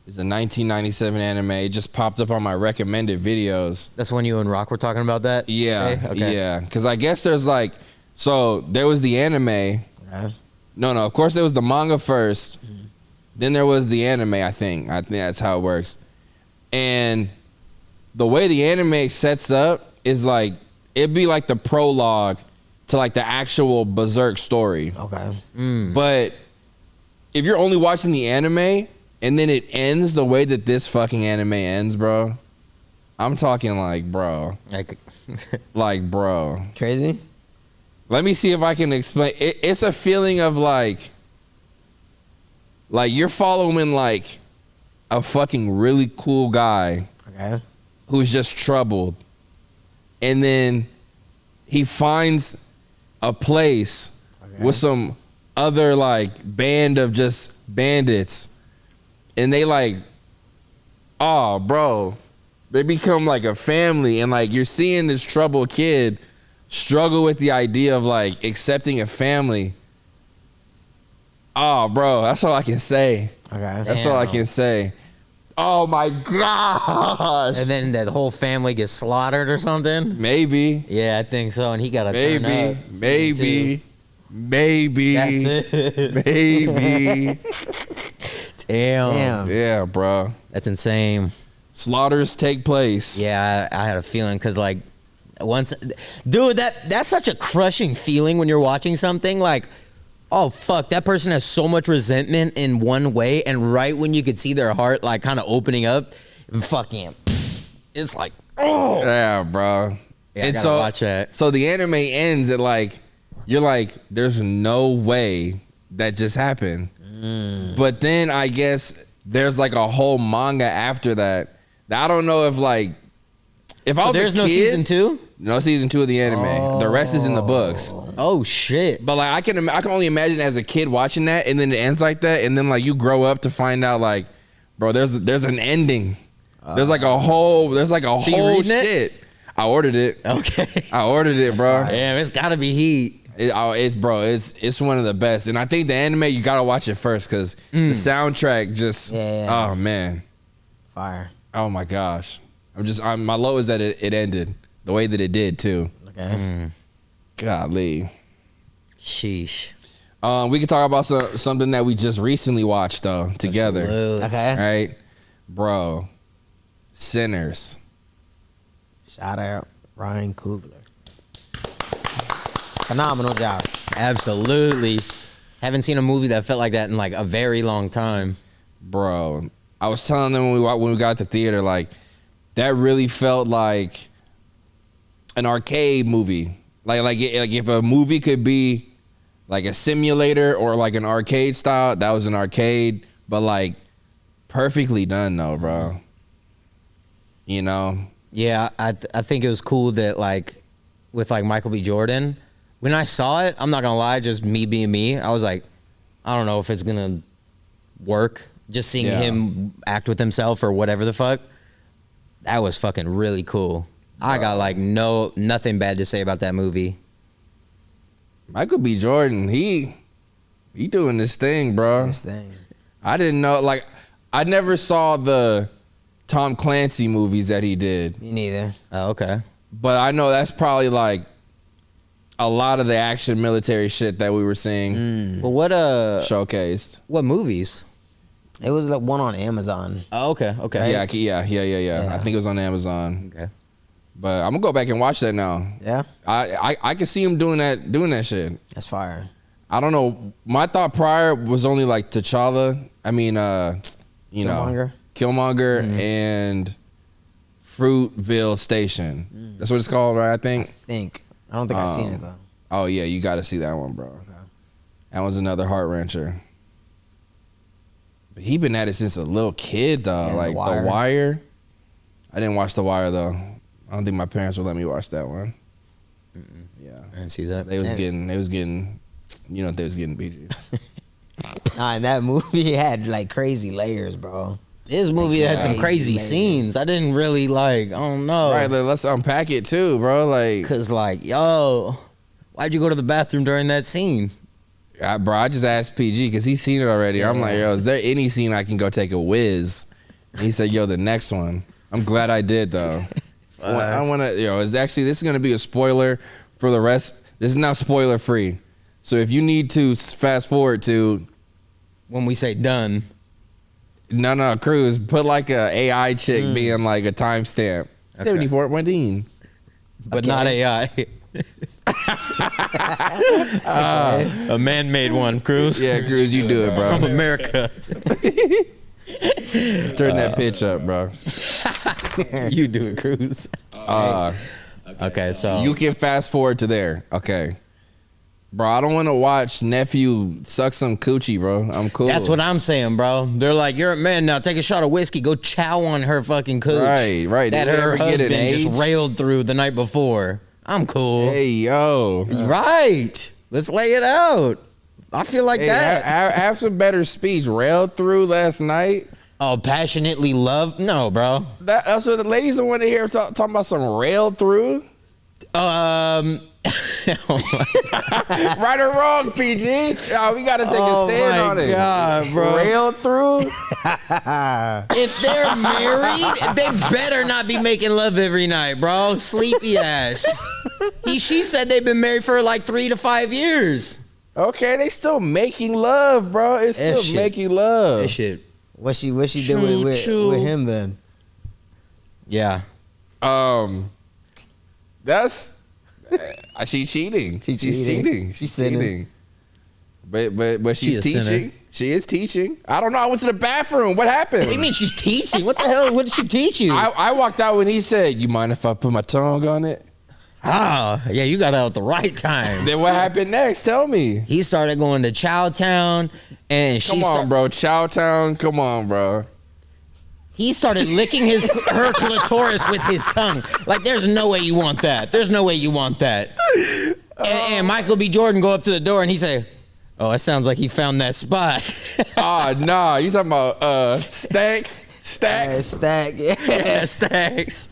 It's a 1997 anime. It just popped up on my recommended videos. That's when you and Rock were talking about that? Yeah, today? Okay. yeah. Because I guess there's like, so there was the anime. Okay. No. Of course, there was the manga first. Then there was the anime. I think that's how it works. And the way the anime sets up is like it'd be like the prologue to like the actual Berserk story. Okay. But if you're only watching the anime and then it ends the way that this fucking anime ends, bro, I'm talking like, bro. Like, bro. Crazy? Let me see if I can explain. It's a feeling of like you're following like a fucking really cool guy Okay. who's just troubled. And then he finds a place with some other like band of just bandits. And they like, oh, bro, they become like a family, and like you're seeing this troubled kid struggle with the idea of like accepting a family. Oh, bro, that's all I can say. Okay. That's all I can say. Oh my gosh. And then the whole family gets slaughtered or something. Maybe. Yeah, I think so. And he got to turn up. Maybe. That's it. Maybe. Damn. Yeah, bro. That's insane. Slaughters take place. Yeah, I had a feeling because like once, dude, that's such a crushing feeling when you're watching something like, oh fuck, that person has so much resentment in one way, and right when you could see their heart like kind of opening up, fucking, it's like, oh Yeah, bro. yeah, I And gotta watch that. So the anime ends at like, you're like, there's no way that just happened. But then I guess there's like a whole manga after that. I don't know if like, if I was There's a no kid, season 2. No season 2 of the anime. The rest is in the books. Oh shit. But like I can only imagine as a kid watching that, and then it ends like that, and then like you grow up to find out like, bro, there's an ending. There's like a whole you whole reading it? shit. I ordered it. Okay. I ordered it, bro. Damn, it's gotta be heat. It's one of the best, and I think the anime you gotta watch it first because the soundtrack just oh man, Fire. oh my gosh, my low is that it ended the way that it did too. Okay. Golly. Sheesh. We can talk about something that we just recently watched though together. Absolute. Okay. Right, bro. Sinners. Shout out Ryan Coogler. Phenomenal job. Absolutely. Haven't seen a movie that felt like that in like a very long time. Bro, I was telling them when we got to the theater, like that really felt like an arcade movie. Like if a movie could be like a simulator or like an arcade style, that was an arcade, but like perfectly done though, bro. You know? Yeah, I think it was cool that like with like Michael B. Jordan, when I saw it, I'm not gonna lie, just me being me, I was like, I don't know if it's gonna work. Just seeing him act with himself or whatever the fuck, that was fucking really cool. I got like nothing bad to say about that movie. Michael B. Jordan, he doing this thing, bro. This thing. I didn't know, like I never saw the Tom Clancy movies that he did. Me neither. Oh, okay. But I know that's probably like a lot of the action military shit that we were seeing Well, showcased. what movies? It was like one on Amazon. Oh, okay. Yeah. I think it was on Amazon. Okay. But I'm gonna go back and watch that now. Yeah. I can see him doing that shit. That's fire. I don't know. My thought prior was only like T'Challa. I mean, Killmonger and Fruitville Station. That's what it's called, right? I think. I don't think I've seen it though. Oh yeah, you got to see that one, bro. That was another heart wrencher. But he been at it since a little kid though. Yeah, like The Wire. I didn't watch The Wire though. I don't think my parents would let me watch that one. Yeah, I didn't see that. they was getting, you know, they was getting PG. Nah, and that movie had like crazy layers, bro. This movie had some crazy Layers. scenes. I didn't really like, I don't know. Right, let's unpack it too, bro. Like, Cause like, yo, why'd you go to the bathroom during that scene? bro, I just asked PG because he's seen it already. I'm like, yo, is there any scene I can go take a whiz? And he said, yo, the next one. I'm glad I did though. I want to, this is gonna be a spoiler for the rest. This is not spoiler free. So if you need to fast forward to When we say done. No, Cruz, put like a AI chick being like a timestamp. 74.14. But not AI. A man-made one, Cruz. Yeah, Cruz, you do it, From bro. America. Turn that pitch up, bro. You do it, Cruz. Okay, so You can fast forward to there. Okay. Bro, I don't want to watch nephew suck some coochie, bro. I'm cool. that's what I'm saying, bro. They're like, you're a man now. Take a shot of whiskey. Go chow on her fucking cooch. Right. That Did we her ever get husband an just age? railed through the night before. I'm cool. Hey, yo. Right. Let's lay it out. I feel like Hey, that. have some better speech. Railed through last night. Oh, passionately love? No, bro. That's what the ladies don't want to hear talking about some rail through. Um, Right or wrong, PG? Oh, we got to take a stand on it. God, bro. Rail through? If they're married, they better not be making love every night, bro. Sleepy ass. She said they've been married for like 3 to 5 years. Okay, they still making love, bro. It's That still shit. making love. That shit. What she did with him then? Yeah. That's she cheating. She's cheating. She's sinning. cheating. But She she's a sinner. teaching. She is teaching. I don't know. I went to the bathroom. What happened? What do you mean she's teaching? What the hell? What did she teach you? I walked out when he said, "You mind if I put my tongue on it?" Ah, yeah, you got out at the right time. Then what happened next? Tell me. He started going to Chowtown, and Come on, bro. Chowtown. Come on, bro. He started licking her clitoris with his tongue. Like, there's no way you want that. There's no way you want that. And Michael B. Jordan go up to the door and he say, "Oh, it sounds like he found that spot." Nah. You talking about Stacks? Stack. Yeah, Stacks.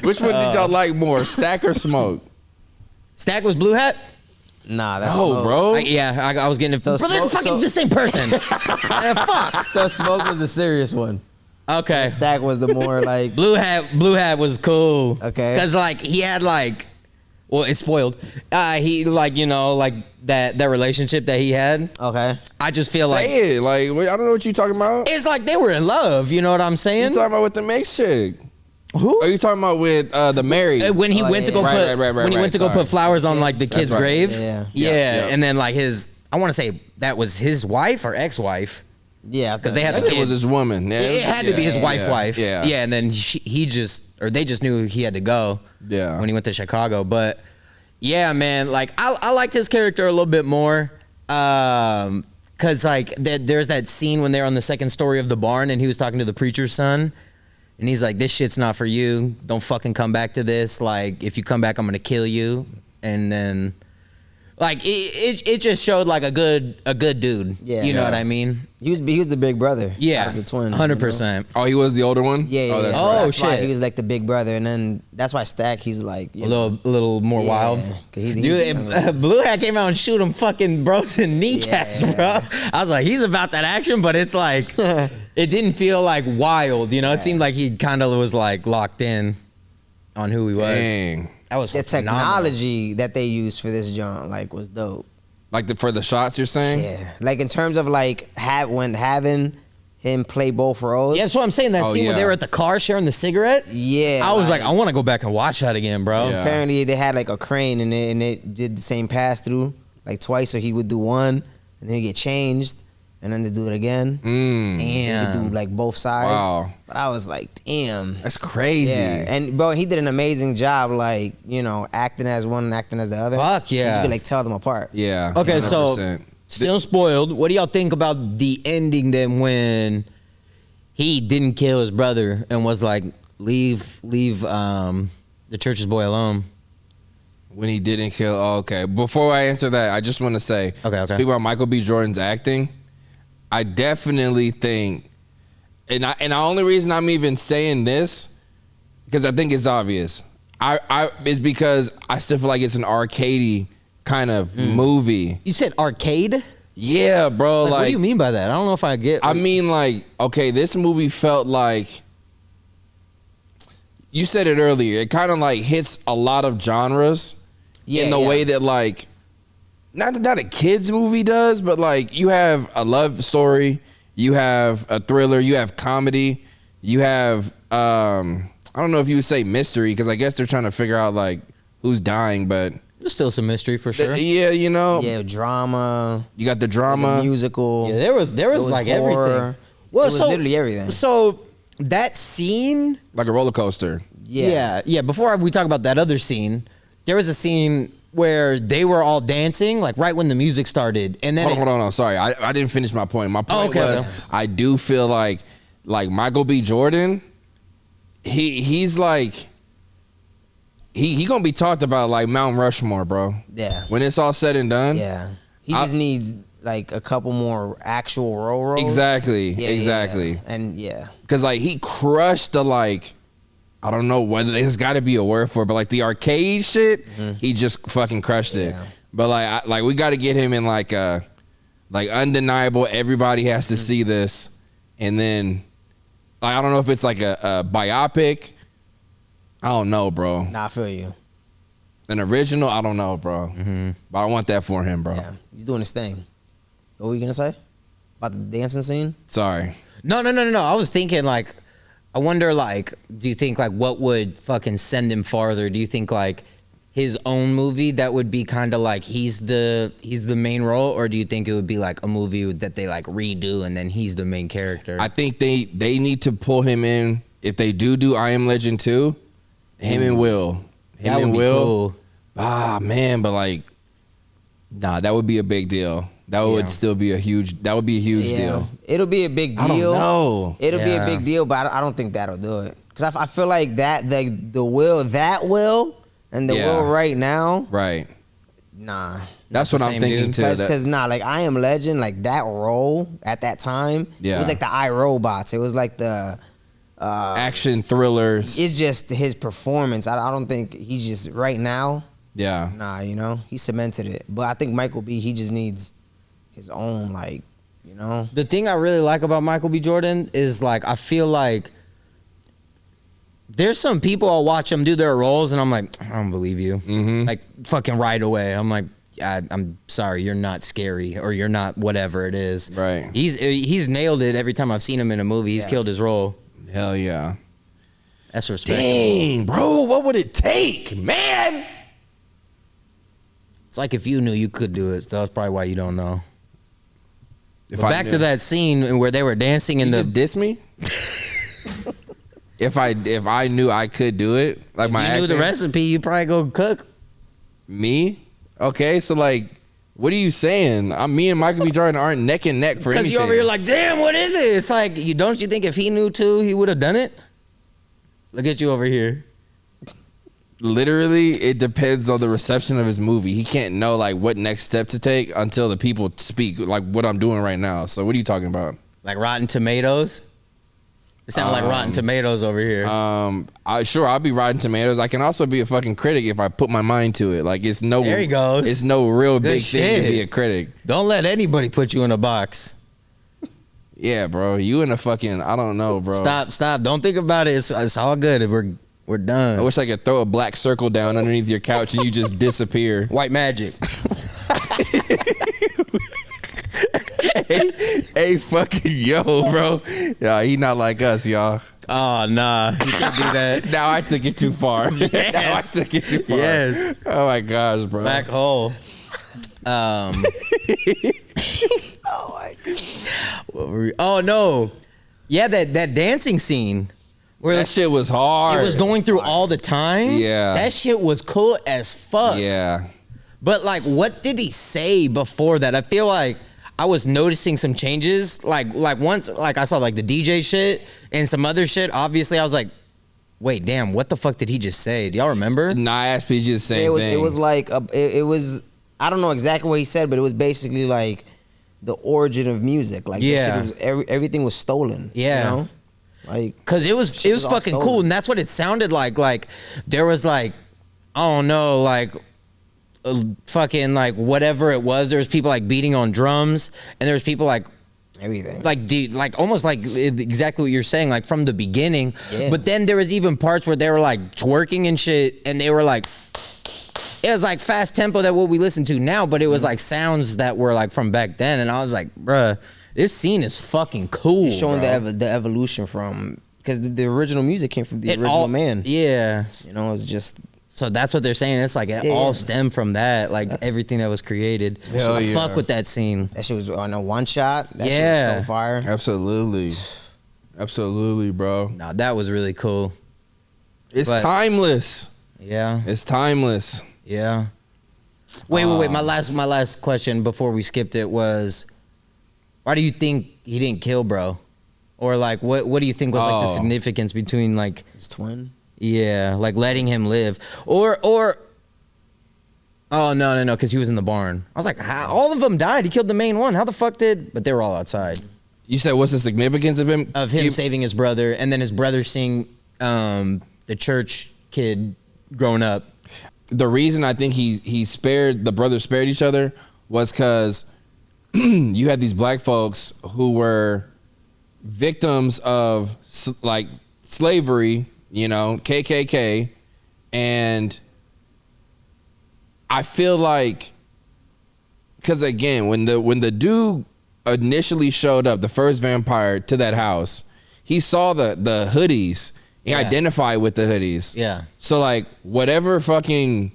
Which one did y'all like more, Stack or Smoke? Stack was Blue Hat? Nah, that's Oh, Smoke. bro. I was getting it. So Bro, they're Smoke- fucking so- the same person. Fuck. So Smoke was the serious one. Okay. Stack was the more like. Blue Hat was cool. Okay. Because, like, he had, like, well, it's spoiled. He, like, you know, like, that relationship that he had. Okay. I just feel like Say it. Like, I don't know what you talking about. it's like they were in love. You know what I'm You saying? talking about with the mixed chick? Who? Are you talking about with the married? When he Oh, went to go yeah. put Right, when he went to go sorry. put flowers on like the kid's right. grave. Yeah. Yeah. And then like I want to say that was his wife or ex-wife. Yeah. Because they had I the think it was kid. his woman. Yeah, It had to be his wife. Yeah. Yeah. And then they just knew he had to go. Yeah. When he went to Chicago, but yeah, man, like I liked his character a little bit more. Cause like there's that scene when they're on the second story of the barn and he was talking to the preacher's son. And he's like, "This shit's not for you. Don't fucking come back to this. Like, if you come back, I'm gonna kill you." And then, like, it just showed like a good dude. Yeah. You know Yeah. what I mean? He was the big brother. Yeah. Out of the twin. 100%. Oh, he was the older one? Yeah. Oh, that's So right. that's why shit. he was like the big brother, and then that's why Stack. He's like A little more wild. 'Cause he- Dude, Blue Hat came out and shoot him fucking bros in kneecaps, Yeah. bro. I was like, he's about that action, but it's like, it didn't feel like wild, you know? It seemed like he kind of was like locked in on who he was. Dang. That was The phenomenal. technology that they used for this joint like was dope. Like for the shots you're saying? Yeah, like in terms of like having him play both roles. Yeah, that's what I'm saying. That Oh, scene yeah. when they were at the car sharing the cigarette. Yeah, I was like, I want to go back and watch that again, bro. Yeah. apparently they had like a crane and it did the same pass through like twice. So he would do one and then he'd get changed and then they do it again. He could do like both sides. Wow. But I was like, damn. That's crazy. Yeah, and bro, he did an amazing job, like acting as one and acting as the other. Fuck yeah. You could like tell them apart. Yeah. Okay, so 100%. still spoiled. What do y'all think about the ending then when he didn't kill his brother and was like, leave the church's boy alone? When he didn't kill. Oh, okay. Before I answer that, I just want to say, Okay. speaking about Michael B. Jordan's acting, I definitely think, and the only reason I'm even saying this, because I think it's obvious, is because I still feel like it's an arcadey kind of movie. You said arcade? Yeah, bro. Like, Like, what do you mean by that? I don't know if I get. I mean, like, okay, this movie felt like, you said it earlier, it kind of like hits a lot of genres in the way that like, not a kid's movie does, but like you have a love story, you have a thriller, you have comedy, you have, I don't know if you would say mystery, because I guess they're trying to figure out like who's dying, but There's still some mystery for sure. yeah, Yeah, drama, you got the the drama. musical. Yeah, there was horror. like everything. Well, It was literally everything. So that scene, Like a roller coaster. yeah. Before we talk about that other scene, there was a scene where they were all dancing, like right when the music started, and then Hold on. Sorry, I didn't finish my point. My point okay. was I do feel like Michael B. Jordan, he's like he gonna be talked about like Mount Rushmore, bro. Yeah. When it's all said and done. Yeah. He just needs like a couple more actual roles. Exactly. Yeah, exactly. yeah. And yeah. Cause like he crushed the like, I don't know whether there's got to be a word for it, but like the arcade shit, he just fucking crushed it. Yeah. But like we got to get him in like a like undeniable. Everybody has to see this, and then like, I don't know if it's like a biopic. I don't know, bro. Nah, I feel you. An original, I don't know, bro. But I want that for him, bro. Yeah, he's doing his thing. What were you gonna say about the dancing scene? Sorry. No. I was thinking like, I wonder like, do you think like what would fucking send him farther? Do you think like his own movie that would be kind of like he's the main role, or do you think it would be like a movie that they like redo and then he's the main character? I think they need to pull him in. If they do I Am Legend 2, him and Will. Him That would and be Will. cool. Ah, man, but like, nah, that would be a big deal. That would still be a huge. That would be a huge deal. It'll be a big deal. I don't know. It'll be a Yeah. big deal, but I don't think that'll do it. Because I feel like the Will and the Yeah. Will right now, Right. nah. That's what the I'm same thinking dude. too. Because like I Am Legend, like that role at that time, it Yeah. was like the iRobots. It was like the Action thrillers. it's just his performance. I don't think he just right now. Yeah. Nah, you know, he cemented it. But I think Michael B. He just needs his own, like, you know. The thing I really like about Michael B. Jordan is like I feel like there's some people I'll watch them do their roles and I'm like, I don't believe you. Like fucking right away. I'm like, I'm sorry, you're not scary or you're not whatever it is. Right. He's nailed it every time I've seen him in a movie. He's killed his role. Hell yeah. That's respectable. Dang, bro, what would it take, man? It's like if you knew you could do it. That's probably why you don't know. If But back to that scene where they were dancing in you the. just diss me. If I knew I could do it, like If my you knew the acting- recipe, you probably go cook. Me? Okay, so like, what are you saying? Me and Michael B. Jordan aren't neck and neck for Because anything. you over here like, damn, what is it? It's like, don't you think if he knew too, he would have done it? Look at you over here. Literally, it depends on the reception of his movie. He can't know like what next step to take until the people speak, like what I'm doing right now. So what are you talking about? Like Rotten Tomatoes. It sounded like Rotten Tomatoes over here. I'll be Rotten Tomatoes. I can also be a fucking critic if I put my mind to it. Like it's no, There he goes. It's no real Good big thing to shit. be a critic. Don't let anybody put you in a box. Yeah, bro. You in a fucking, I don't know, bro. Stop. Don't think about it. It's all good. We're done. I wish I could throw a black circle down underneath your couch and you just disappear. White magic. Hey, fucking yo, bro. Yeah, he not like us, y'all. Oh, nah. You can't do that. Now I took it too far. Now I took it too far. Yes. Oh my gosh, bro. Black hole. Oh my God. Oh, no. Yeah, that dancing scene. Where That shit was hard. it was going through all the times. Yeah. That shit was cool as fuck. Yeah. But like, what did he say before that? I feel like I was noticing some changes. Like once, like I saw like the DJ shit and some other shit. Obviously, I was like, wait, damn, what the fuck did he just say? Do y'all remember? Nah, I asked PG the same thing. It was like it was. I don't know exactly what he said, but it was basically like the origin of music. Like Yeah. this shit was, everything was stolen. Yeah. You know? Like Cause it was was all fucking cool, stolen. and that's what it sounded like. Like there was like, I don't know, like fucking like whatever it was. There was people like beating on drums, and there was people like everything. dude, like almost like exactly what you're saying, like from the beginning. Yeah. But then there was even parts where they were like twerking and shit, and they were like, it was like fast tempo that what we listen to now, but it was like sounds that were like from back then, and I was like, bruh, this scene is fucking cool. showing bro. the evolution from because the original music came from the It original all- man. Yeah. You know, it's just So that's what they're saying. It's like it Yeah. all stemmed from that, like everything that was created. Hell I yeah. fuck with that scene. that shit was on a one shot. That shit Yeah. was so fire. Absolutely. Absolutely, bro. Nah, that was really cool. It's But- timeless. Yeah. It's timeless. Yeah. Wait. My last question before we skipped it was, why do you think he didn't kill bro? Or like, what do you think was like the Oh. significance between like, His twin. yeah, like letting him live, or Oh, no, because he was in the barn. I was like, how? All of them died. He killed the main one. How the fuck did? But they were all outside. You said what's the significance of him? Of him saving his brother, and then his brother seeing the church kid growing up. The reason I think the brothers spared each other was because you had these black folks who were victims of like slavery, you know, KKK, and I feel like, because again, when the dude initially showed up, the first vampire to that house, he saw the hoodies. He identified with the hoodies. Yeah. So like whatever fucking,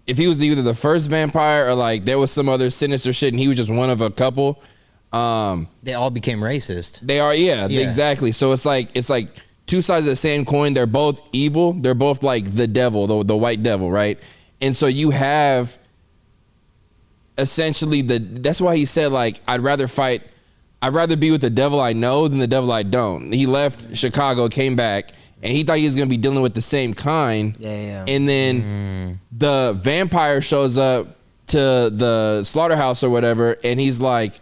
if he was either the first vampire or like there was some other sinister shit and he was just one of a couple, they all became racist. they are, exactly. So it's like two sides of the same coin. They're both evil. They're both like the devil, the white devil, right? And so you have essentially that's why he said like, I'd rather be with the devil I know than the devil I don't. He left Chicago, came back, and he thought he was going to be dealing with the same kind. Yeah. And then the vampire shows up to the slaughterhouse or whatever, and he's like,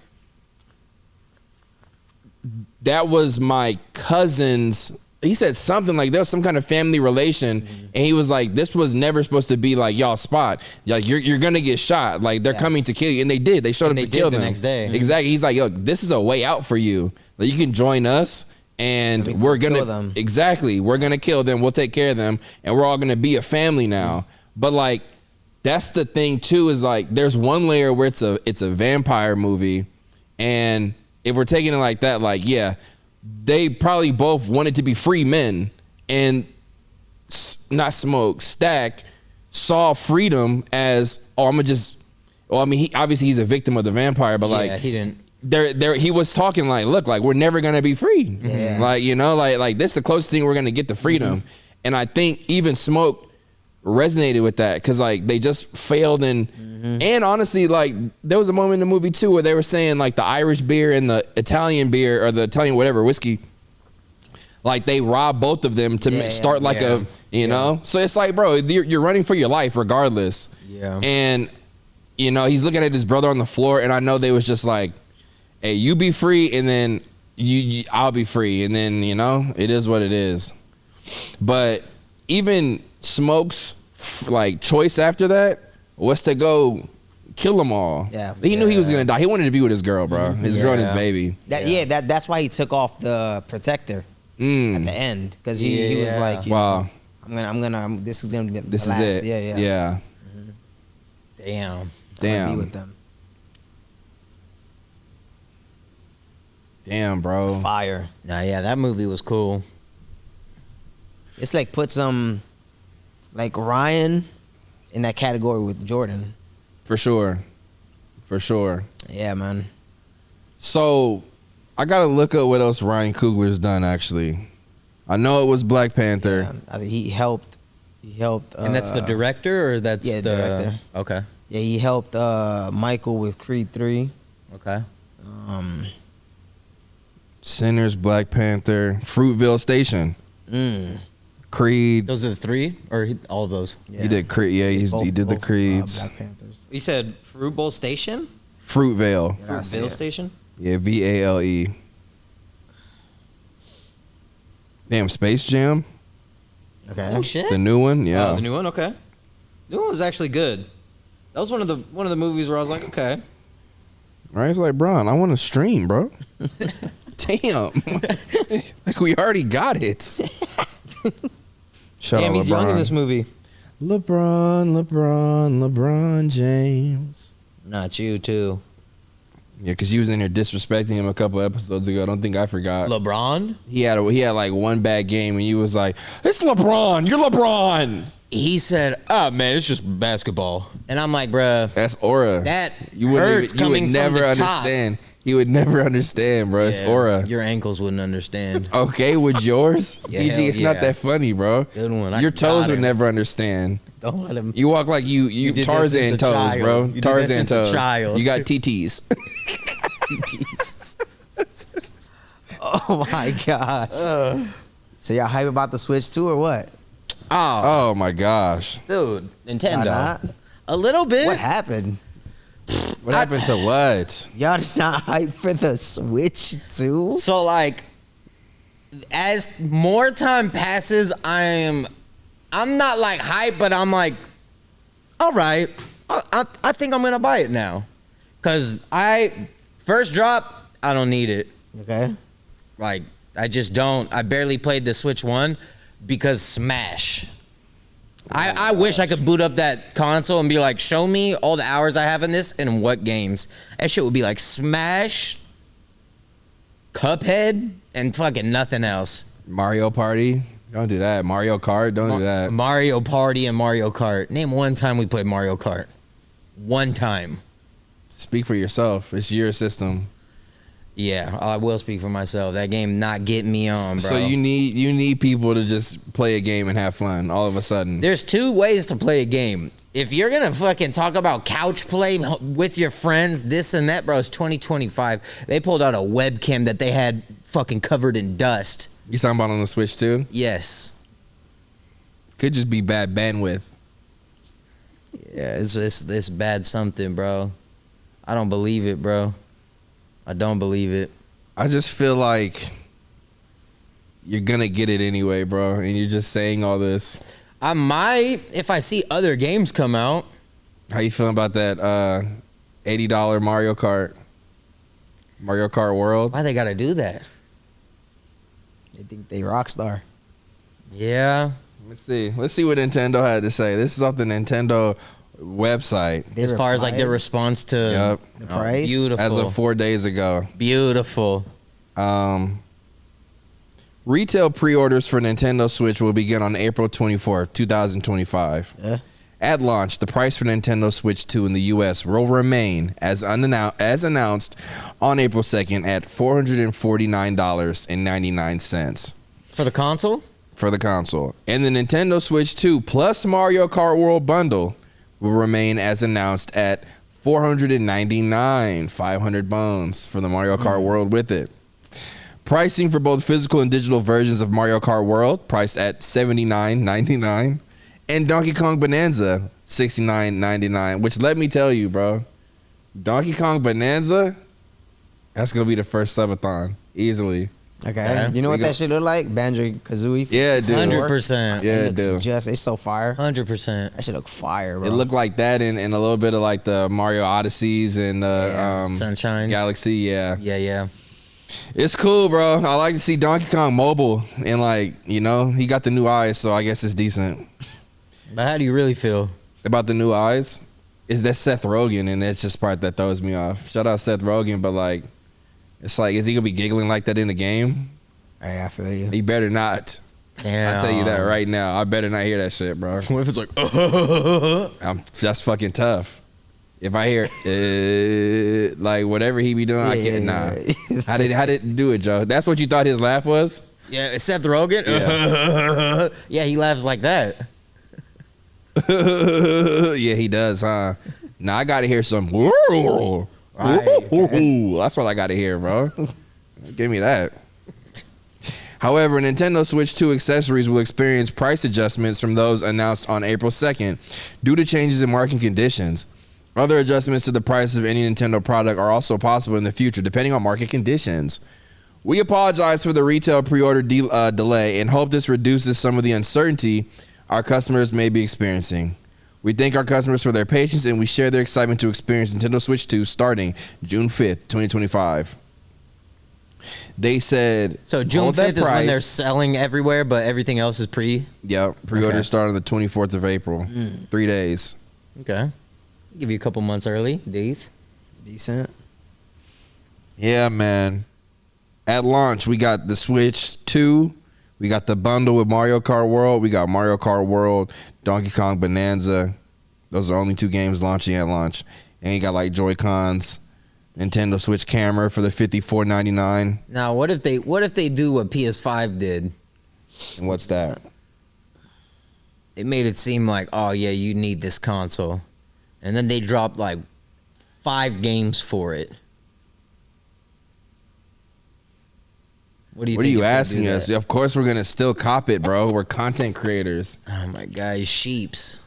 that was my cousin's. He said something like there was some kind of family relation, and he was like, this was never supposed to be like y'all spot. Like you're gonna get shot. Like they're coming to kill you, and they did. They showed up to kill them the next day. Exactly. He's like, look, this is a way out for you. Like you can join us, and we're gonna kill them. Exactly. We're gonna kill them. We'll take care of them, and we're all gonna be a family now. But like, that's the thing too. Is like, there's one layer where it's a vampire movie, and if we're taking it like that, like they probably both wanted to be free men, and not Smoke, Stack saw freedom as, he's a victim of the vampire, but like he didn't. He was talking like, look, like we're never gonna be free. Yeah. Like, you know, like this is the closest thing we're gonna get to freedom. And I think even Smoke resonated with that because like they just failed and honestly, like there was a moment in the movie too where they were saying like the Irish beer and the Italian beer or the Italian whatever whiskey, like they robbed both of them to start like a, you know. So it's like, bro, you're running for your life regardless. Yeah. And you know, he's looking at his brother on the floor, and I know they was just like, hey, you be free, and then I'll be free, and then, you know, it is what it is. But even Smoke's like choice after that was to go kill them all. Yeah. He knew he was gonna die. He wanted to be with his girl, bro. His girl and his baby. That's why he took off the protector at the end, because he was like, wow, this is gonna be the this last. is it. Yeah. Damn. Be with them. Damn, bro. Fire. Nah, yeah, that movie was cool. It's like put some like Ryan in that category with Jordan. For sure. Yeah, man. So I gotta look up what else Ryan Coogler's done. Actually, I know it was Black Panther. Yeah, he helped. And that's the director, or that's the director. Okay. Yeah, he helped Michael with Creed 3. Okay. Sinners, Black Panther, Fruitvale Station, Creed. Those are the three, or all of those? Yeah. He did Creed. Yeah, he did the Creeds. Black Panthers. You said Fruit Bowl Station? Fruitvale. Fruitvale Station? Yeah, VALE. Damn, Space Jam. Okay. Oh shit. The new one. Yeah. Oh, the new one. Okay. New one was actually good. That was one of the movies where I was like, okay. Right? It's like, bro, I want to stream, bro. Damn. Like we already got it. Shut Damn, up, he's LeBron. young in this movie. LeBron James. Not you too. Yeah, because you was in here disrespecting him a couple episodes ago. I don't think I forgot. LeBron? He had like one bad game, and you was like, "It's LeBron. You're LeBron." He said, "Oh man, it's just basketball," and I'm like, "Bruh, That's aura. that you wouldn't hurts even, you coming would never from the understand. He would never understand, bro. It's Yeah, aura. Your ankles wouldn't understand." Okay, would yours? Yeah, BG, hell it's not yeah. that funny, bro. Good one. I Your toes got would him. never understand. Don't let him. You walk like you did that Tarzan since a toes, child. bro. You did that Tarzan since a toes. child. You got TTs. Oh my gosh. So y'all hype about the Switch too, or what? Oh, Oh my gosh. dude, Why Nintendo. not? A little bit. What happened? What happened to what? Y'all not hyped for the Switch too? So like, as more time passes, I'm not like hype, but I'm like, all right, I think I'm gonna buy it now, cause first drop, I don't need it. Okay. Like, I just don't. I barely played the Switch 1 because Smash. I wish I could boot up that console and be like, show me all the hours I have in this and what games. That shit would be like Smash, Cuphead, and fucking nothing else. Mario Party? Don't do that. Mario Kart? Don't do that. Mario Party and Mario Kart. Name one time we played Mario Kart. One time. Speak for yourself. It's your system. Yeah, I will speak for myself. That game not getting me on, bro. So you need people to just play a game and have fun all of a sudden. There's two ways to play a game. If you're gonna fucking talk about couch play with your friends, this and that, bro, it's 2025. They pulled out a webcam that they had fucking covered in dust. You talking about on the Switch too? Yes. Could just be bad bandwidth. Yeah, it's bad something, bro. I don't believe it, bro. I don't believe it. I just feel like you're gonna get it anyway, bro, and you're just saying all this. I might if I see other games come out. How you feeling about that $80 Mario Kart World? Why they gotta do that? They think they Rockstar. Yeah. Let's see what Nintendo had to say. This is off the Nintendo website. As far as like their response to Yep. The price? Beautiful. As of 4 days ago. Beautiful. Retail pre-orders for Nintendo Switch will begin on April 24th, 2025. Yeah. At launch, the price for Nintendo Switch 2 in the U.S. will remain as announced on April 2nd at $449.99 For the console? for the console. And the Nintendo Switch 2 plus Mario Kart World bundle will remain as announced at $499, 500 bones for the Mario Kart World with it. Pricing for both physical and digital versions of Mario Kart World priced at $79.99 and Donkey Kong Bonanza $69.99, which let me tell you, bro, Donkey Kong Bonanza, that's going to be the first subathon easily. Okay. Yeah. You know what that shit look like? Banjo-Kazooie? Yeah, dude. 100%. Yeah, It dude. looks it's so fire. 100%. That shit look fire, bro. It looked like that and a little bit of like the Mario Odysseys and Sunshine. Galaxy, yeah. Yeah. It's cool, bro. I like to see Donkey Kong mobile and like, you know, he got the new eyes, so I guess it's decent. But how do you really feel? About the new eyes? Is that Seth Rogen, and that's just part that throws me off. Shout out Seth Rogen, but like, it's like, is he gonna be giggling like that in the game? Hey, I feel you. He better not. Damn. I'll tell you that right now. I better not hear that shit, bro. What if it's like, That's fucking tough. If I hear like whatever he be doing, I can't. Nah. How did it do it, Joe? That's what you thought his laugh was? yeah, it's Seth Rogen? Yeah. Yeah, he laughs like that. Yeah, he does, huh? Now I gotta hear some. Right. That's what I gotta hear, bro. Give me that. However, Nintendo Switch 2 accessories will experience price adjustments from those announced on April 2nd due to changes in market conditions. Other adjustments to the price of any Nintendo product are also possible in the future, depending on market conditions. We apologize for the retail pre-order delay and hope this reduces some of the uncertainty our customers may be experiencing. We thank our customers for their patience, and we share their excitement to experience Nintendo Switch 2 starting June 5th, 2025. They said, So June hold that 5th is when they're price. selling everywhere, but everything else is pre? Yep, pre-orders Okay. start on the 24th of April. 3 days. Okay. Give you a couple months early, days. Decent. Yeah, man. At launch, we got the Switch 2. We got the bundle with Mario Kart World. We got Mario Kart World, Donkey Kong Bonanza. Those are only 2 games launching at launch. And you got like Joy-Cons, Nintendo Switch camera for the $54.99. Now, what if they do what PS5 did? And what's that? It made it seem like, oh yeah, you need this console. And then they dropped like 5 games for it. What do you What are think you if they asking do us? that? Of course we're going to still cop it, bro. We're content creators. Oh my god, sheeps.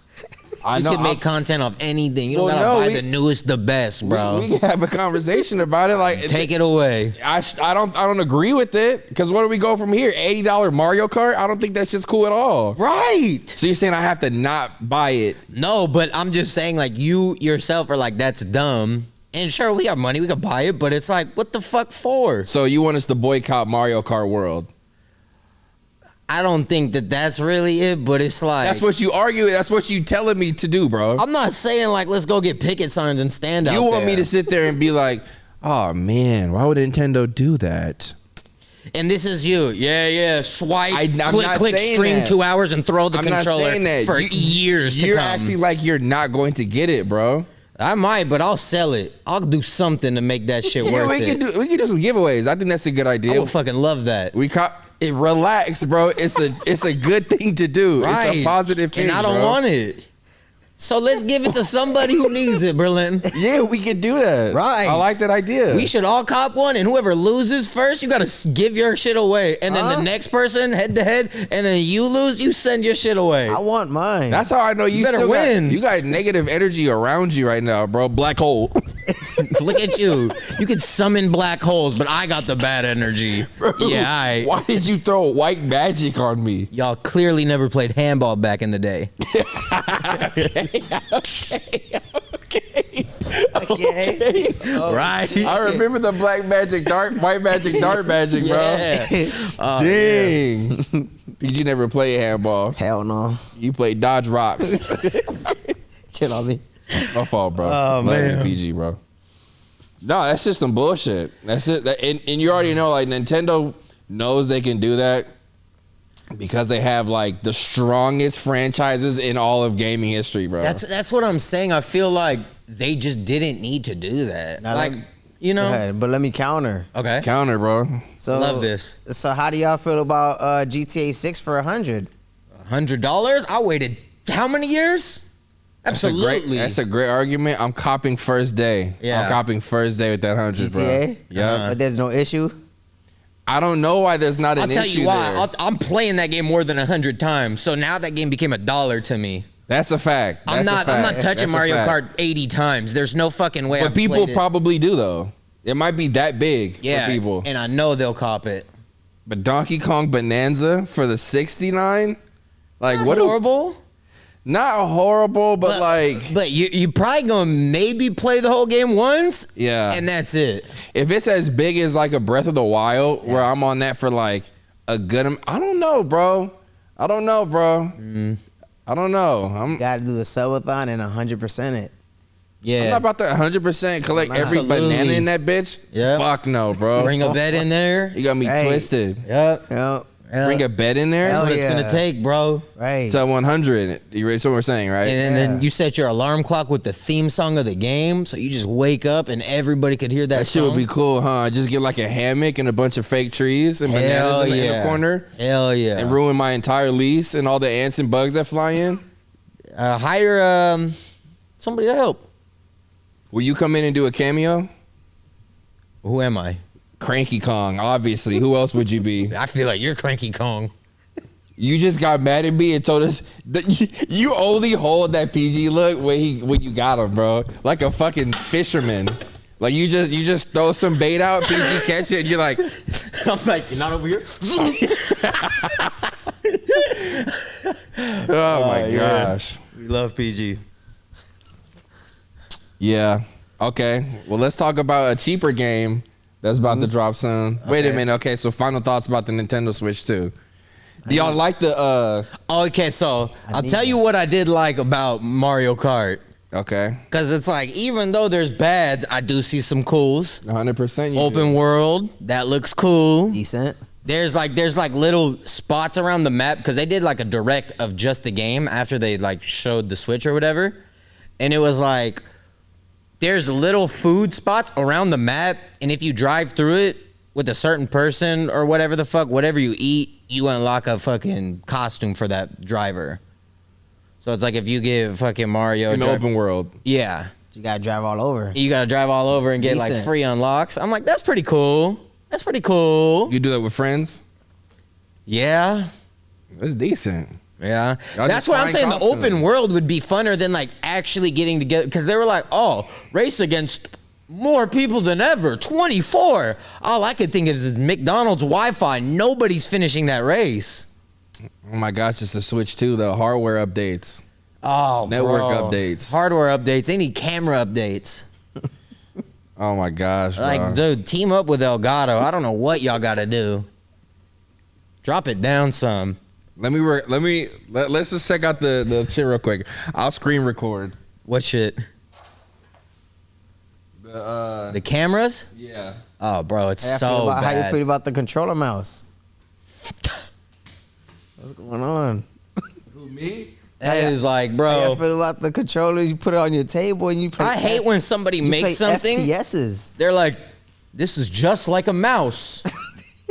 I You know, can make content off anything. You don't Well, gotta no, buy the newest, the best, bro. We can have a conversation about it. Like, Take it away. I don't agree with it because where do we go from here? $80 Mario Kart? I don't think that's just cool at all. Right. So you're saying I have to not buy it? No, but I'm just saying, like, you yourself are like, that's dumb. And sure, we got money, we could buy it, but it's like, what the fuck for? So you want us to boycott Mario Kart World? I don't think that that's really it, but it's like, That's what you argue. That's what you telling me to do, bro. I'm not saying like, let's go get picket signs and stand out You want there. me to sit there and be like, oh man, why would Nintendo do that? And this is you. Yeah. Swipe, I'm click, not click, saying stream that. 2 hours and throw the I'm not controller saying that. for years to You're come. acting like you're not going to get it, bro. I might, but I'll sell it. I'll do something to make that shit Yeah, worth we it. can do some giveaways. I think that's a good I idea. would fucking love that. Relax, bro. It's a good thing to do. Right. It's a positive thing. And I don't bro. want it. So let's give it to somebody who needs it, Berlin. Yeah, we can do that. Right. I like that idea. We should all cop one, and whoever loses first, you gotta give your shit away. And then the next person, head to head, and then you lose, you send your shit away. I want mine. That's how I know you better still win. You got negative energy around you right now, bro. Black hole. Look at you. You can summon black holes, but I got the bad energy. Yeah, Why did you throw white magic on me? y'all clearly never played handball back in the day. Okay. Right? I remember the black magic, white magic, dark magic, bro. Yeah. Dang. PG never played handball. Hell no. You played Dodge Rocks. Chill on me. My fault, bro. Oh, Love man. you, PG, bro. No, that's just some bullshit. That's it. And you already know, like, Nintendo knows they can do that because they have, like, the strongest franchises in all of gaming history, bro. That's what I'm saying. I feel like they just didn't need to do that. Now, Like, let- you know? Go ahead, but let me counter. Okay. Counter, bro. So Love this. So how do y'all feel about GTA 6 for 100? $100? I waited how many years? Absolutely. That's a great argument. I'm copping first day. Yeah. I'm copping first day with that 100, bro. GTA? Yeah. But there's no issue. I don't know why there's not an I'll issue tell you why. there. I'm playing that game more than 100 times. So now that game became $1 to me. That's a fact. I'm not touching That's a Mario fact. Kart 80 times. There's no fucking way. But I've people played it. probably do though. It might be that big yeah, for people. and I know they'll cop it. But Donkey Kong Bonanza for the 69, like Not what? horrible. Not horrible, but like But you probably gonna maybe play the whole game once. Yeah. And that's it. if it's as big as like a Breath of the Wild, where I'm on that for like a good, I don't know, bro. I don't know, bro. I don't know. I'm Got to do the subathon and 100% it. Yeah. not about to 100% collect every Absolutely. banana in that bitch. Yeah. Fuck no, bro. Bring a bed in there. You got me Hey. twisted. Yep. Yep. Bring a bed in there. That's Hell what it's yeah. gonna take, bro. Right. To 100. You ready? That's what we're saying, right? And then Yeah. you set your alarm clock with the theme song of the game, so you just wake up and everybody could hear that. That shit would song. be cool, huh? Just get like a hammock and a bunch of fake trees and bananas Hell in yeah. the corner Hell yeah. and ruin my entire lease and all the ants and bugs that fly in. Hire somebody to help. Will you come in and do a cameo? Who am I? Cranky Kong, obviously. Who else would you be? I feel like you're Cranky Kong. You just got mad at me and told us that you only hold that PG look when you got him, bro. Like a fucking fisherman. Like you just throw some bait out, PG catch it, and you're like, I'm like, you're not over here. oh my yeah. gosh. We love PG. Yeah. Okay. Well, let's talk about a cheaper game that's about to drop soon. Wait a Okay. minute. Okay, so final thoughts about the Nintendo Switch 2. Do y'all like the Okay, so I'll tell you what I did like about Mario Kart. okay. Cause it's like, even though there's bads, I do see some cools. 100% Open world, that looks cool. Decent. There's like little spots around the map because they did like a direct of just the game after they like showed the Switch or whatever, and it was like there's little food spots around the map, and if you drive through it with a certain person or whatever the fuck, whatever you eat, you unlock a fucking costume for that driver. So it's like if you give fucking Mario in the open world. yeah, You got to drive all over. you gotta drive all over and get like Decent. free unlocks. I'm like, that's pretty cool. You You do that with friends? Yeah. That's decent. Yeah, Y'all that's just what I'm find saying. The open costumes. world would be funner than like actually getting together, because they were like, oh, race against more people than ever, 24. All I could think of is McDonald's Wi-Fi. Nobody's finishing that race. Oh my gosh, it's a Switch 2 though. Hardware updates. Oh, Network bro. updates. Hardware updates. They need camera updates. Oh my gosh, bro. Like, dude, team up with Elgato. I don't know what y'all got to do. Drop it down some. Let's just check out the shit real quick. I'll screen record. What shit? The cameras? Yeah. Oh, bro, it's How you so feel about, bad. how you feel about the controller mouse? What's going on? Who, me? That is like, How bro. you feel about the controllers? You put it on your table and you play. I hate when somebody makes something. FPSs. They're like, this is just like a mouse.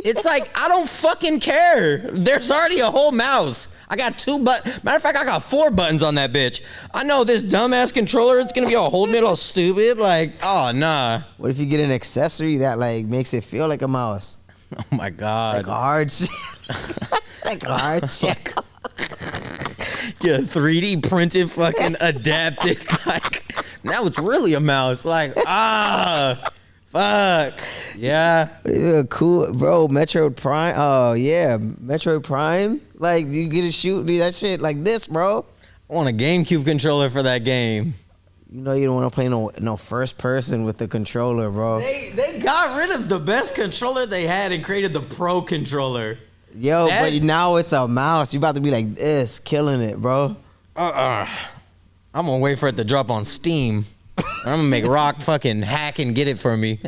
It's like, I don't fucking care. There's already a whole mouse. I got 2 buttons. Matter of fact, I got 4 buttons on that bitch. I know this dumbass controller, it's gonna be all holding it all stupid. Like, oh, nah. What if you get an accessory that like makes it feel like a mouse? Oh my God. Like a hard shit. Like a hard shit. Yeah, 3D printed fucking adapted. Like, now it's really a mouse. Like, fuck. Yeah. Cool, bro. Metroid Prime. Oh yeah, Metroid Prime. Like you get to shoot that shit like this, bro. I want a GameCube controller for that game. You know you don't want to play no first person with the controller, bro. They got rid of the best controller they had and created the Pro controller. Yo, That- but now it's a mouse. You about to be like this, killing it, bro. I'm gonna wait for it to drop on Steam. I'm gonna make Rock fucking hack and get it for me.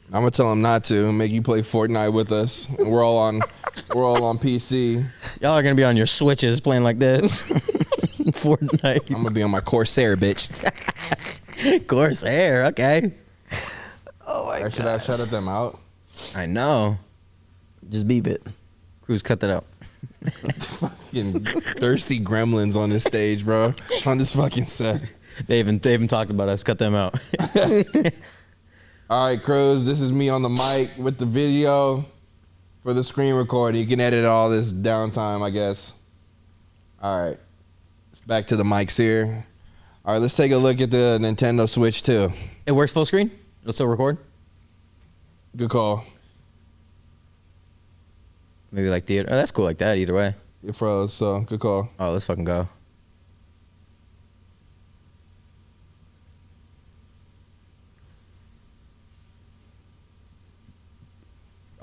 I'm gonna tell him not to and make you play Fortnite with us. We're all on PC. Y'all are gonna be on your Switches playing like this. Fortnite. I'm gonna be on my Corsair, bitch. Corsair, okay. Oh my Or should I shut them out? I know. Just beep it. Cruz, cut that out. Fucking thirsty gremlins on this stage, bro. On this fucking set. They even talked about us. Cut them out. All right, Cruz, this is me on the mic with the video for the screen recording. You can edit all this downtime, I guess. All right. Back to the mics here. All right, let's take a look at the Nintendo Switch 2. It works full screen? It'll still record? Good call. Maybe like theater. Oh, that's cool like that either way. You froze, so good call. Oh, let's fucking go.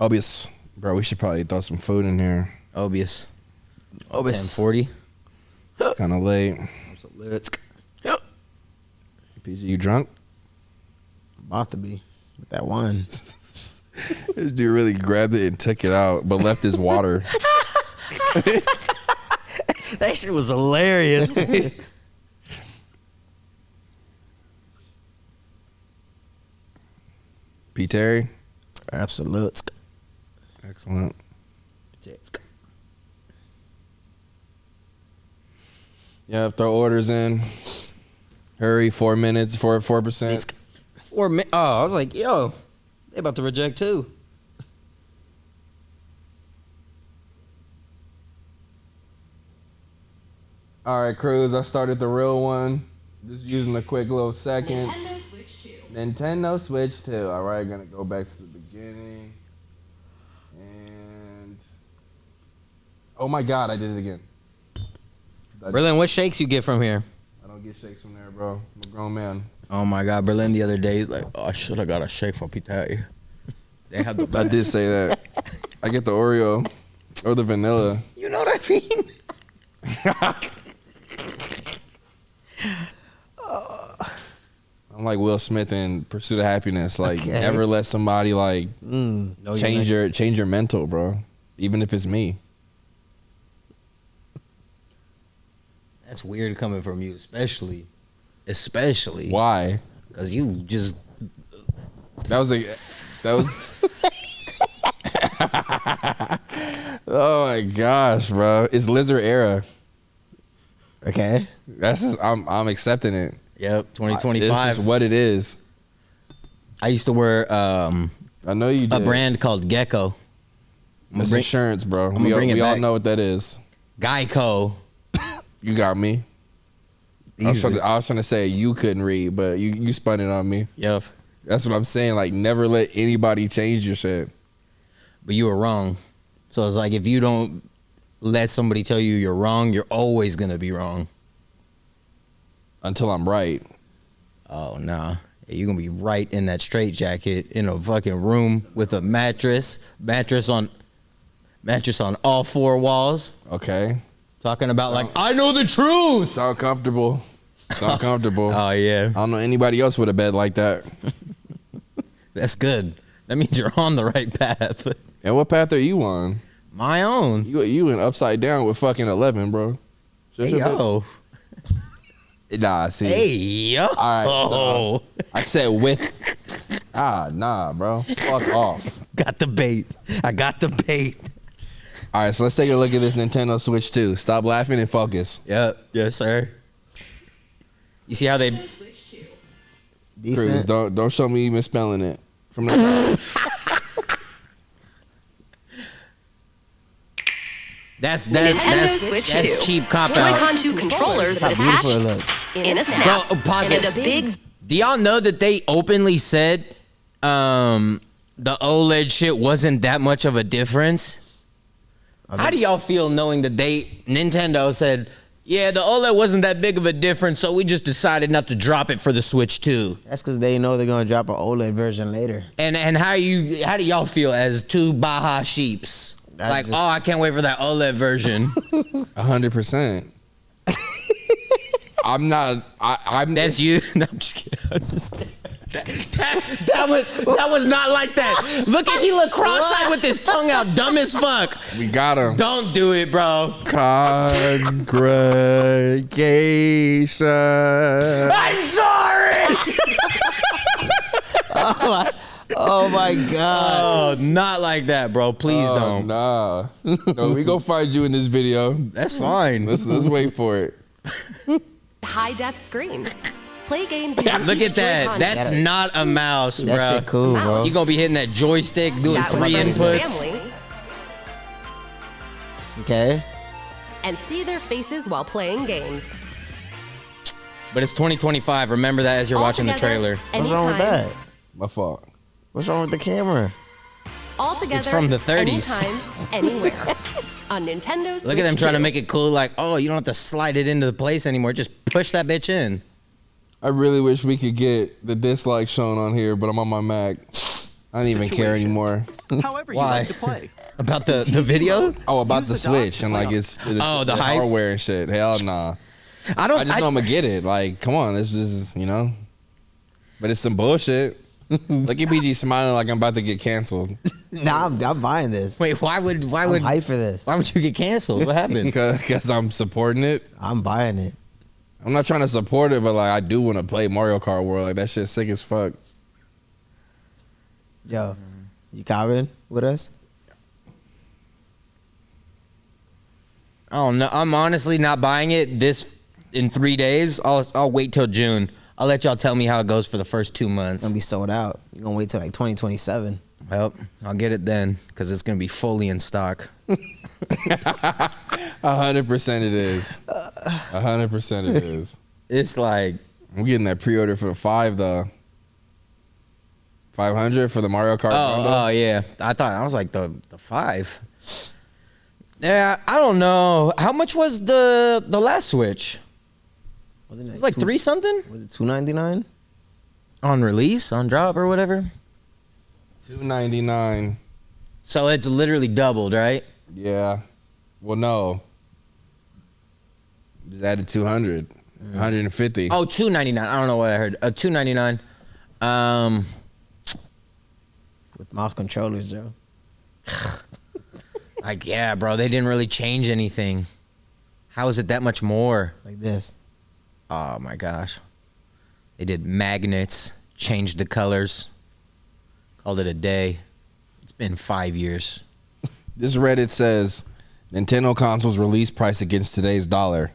Obvious. Bro, we should probably throw some food in here. Obvious. Obvious. 1040. Kind of late. Let's PG, you drunk? About to be with that one. This dude really grabbed it and took it out, but left his water. That shit was hilarious. P. Terry? Absolute. Excellent. Yeah, throw orders in. Hurry, 4 minutes, 4%. 4 minutes. Oh, I was like, yo, they about to reject too. All right, Cruz, I started the real one. Just using a quick little seconds. Nintendo Switch 2. Nintendo Switch 2. All right, gonna go back to the beginning. And oh my God, I did it again. Berlin, what shakes you get from here? I don't get shakes from there, bro. I'm a grown man. Oh my God, Berlin the other day he's like, oh, I should have got a shake from Peter. They have the I best. did say that. I get the Oreo or the vanilla. You know what I mean? I'm like Will Smith in Pursuit of Happiness. Like, Okay. never let somebody like No, change your mental, bro. Even if it's me. That's weird coming from you, especially Why? because you just That was oh my gosh, bro. It's lizard era. Okay. That's just, I'm accepting it. yep This 2025. is what it is. I used to wear I know you did. a brand called Gecko. It's insurance, bro. gonna bring it We all back. know what that is. Geico. You got me. I was trying to say you couldn't read, but you spun it on me. Yep. That's what I'm saying. Like, never let anybody change your shit. But you were wrong. So it's like if you don't let somebody tell you you're wrong, you're always gonna be wrong. Until I'm right. Oh no. You're gonna be right in that straitjacket in a fucking room with a mattress on all four walls. Okay. Talking about like, I know the truth. Sound comfortable. Sound comfortable. Oh yeah. I don't know anybody else with a bed like that. That's good. That means you're on the right path. And what path are you on? My own. You went upside down with fucking 11, bro. Hey, yo. Nah, see. Hey, yo. All right, so I said with. Nah, bro. Fuck off. Got the bait. I got the bait. All right, so let's take a look at this Nintendo Switch 2. Stop laughing and focus. Yep. Yes, sir. You see how they... Decent. Cruz, don't show me you misspelling it. From the That's Switch 2. cheap cop Joy-Con out. 2 controllers that Beautiful it attach looks. in a snap. Bro, pause and it. a big Do y'all know that they openly said the OLED shit wasn't that much of a difference? How do y'all feel knowing that Nintendo said, yeah, the OLED wasn't that big of a difference, so we just decided not to drop it for the Switch 2. That's because they know they're gonna drop an OLED version later. And how do y'all feel as two Baja sheeps? Like, just- oh, I can't wait for that OLED version. 100%. I'm not. I'm. That's you. No, I'm just kidding. That was not like that. Look at he look cross-eyed with his tongue out, dumb as fuck. We got him. Don't do it, bro. Congregation. I'm sorry. Oh my god. Oh, not like that, bro. Please don't. Nah. No, we gonna find you in this video. That's fine. Let's wait for it. high-def screen. Play games using Look each at that. Joy-Con That's chip. not a mouse, That bro. shit cool, bro. You gonna be hitting that joystick, doing Chat with 3 friends and inputs. family, Okay. and see their faces while playing games. But it's 2025. Remember that as you're All watching the together, trailer. What's wrong with anytime, that? My fault. What's wrong with the camera? All together, It's from the 30s. anytime, anywhere. On Nintendo Switch Look at them trying to 2. make it cool, like, oh, you don't have to slide it into the place anymore. Just push that bitch in. I really wish we could get the dislike shown on here, but I'm on my Mac. I don't even care anymore. However you Why? like to play. About the video? Oh, about Use the the dock Switch to and play like on- it's Oh, the the hype? hardware and shit. Hell nah. I don't. I just know I'm gonna get it. Like, come on, this is But it's some bullshit. Look at BG smiling like I'm about to get canceled Nah, I'm buying this. Wait, why would I'm hyped for this. why would you get canceled? What happened? because I'm supporting it. I'm buying it. I'm not trying to support it, but like I do want to play Mario Kart World. Like that shit's sick as fuck. Yo, you coming with us? I don't know. I'm honestly not buying it this in 3 days. I'll wait till June. I'll let y'all tell me how it goes for the first 2 months. It's gonna be sold out. You're gonna wait till like 2027. Well, I'll get it then because it's gonna be fully in stock. 100% it is. 100% it is. It's like, I'm getting that pre-order for the 5 though. 500 for the Mario Kart. bundle. oh yeah. I was like the 5. Yeah, I don't know. How much was the last Switch? Wasn't It was like 3 something Was it $299? on release, on drop or whatever. $299. So it's literally doubled, right? Yeah. Well, no. Just added 200. 150. Oh, $299. I don't know what I heard. $299. With mouse controllers, Joe. Like, yeah, bro, they didn't really change anything. How is it that much more? Like this. Oh my gosh. They did magnets, changed the colors, called it a day. It's been 5 years. This Reddit says Nintendo consoles release price against today's dollar.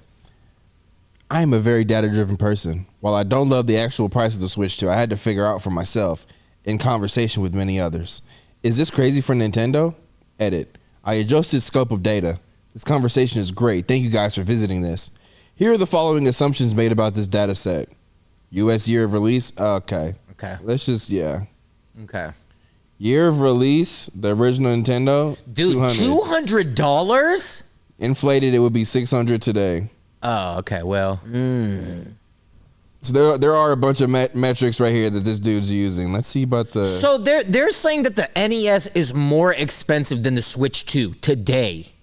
I am a very data-driven person. While I don't love the actual price of the Switch 2, I had to figure out for myself in conversation with many others. Is this crazy for Nintendo? Edit. I adjusted scope of data. This conversation is great. Thank you guys for visiting this. Here are the following assumptions made about this data set. U.S. year of release. Okay. Okay. Let's just, Okay. Year of release, the original Nintendo. Dude, $200? Inflated, it would be $600 today. Oh, okay. Well. So there are a bunch of metrics right here that this dude's using. Let's see about the. So they're saying that the NES is more expensive than the Switch 2 today.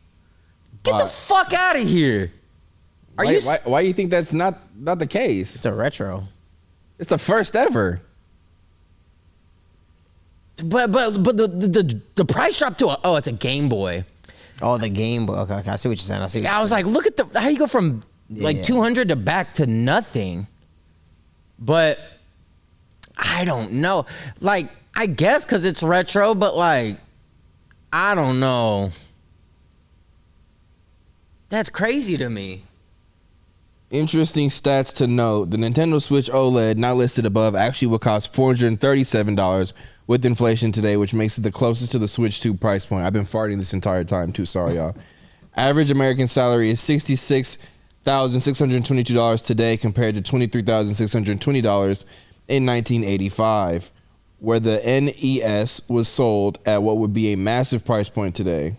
Get the fuck out of here. Why do you think that's not the case? It's a retro. It's the first ever. But the price dropped to it's a Game Boy. Oh, the Game Boy. Okay, I see what you're saying. I was like, look at how you go from like 200 to back to nothing. But I don't know. Like, I guess because it's retro, but like, I don't know. That's crazy to me. Interesting stats to note. The Nintendo Switch OLED, not listed above, actually will cost $437 with inflation today, which makes it the closest to the Switch 2 price point. I've been farting this entire time, too. Sorry, y'all. Average American salary is $66,622 today compared to $23,620 in 1985, where the NES was sold at what would be a massive price point today.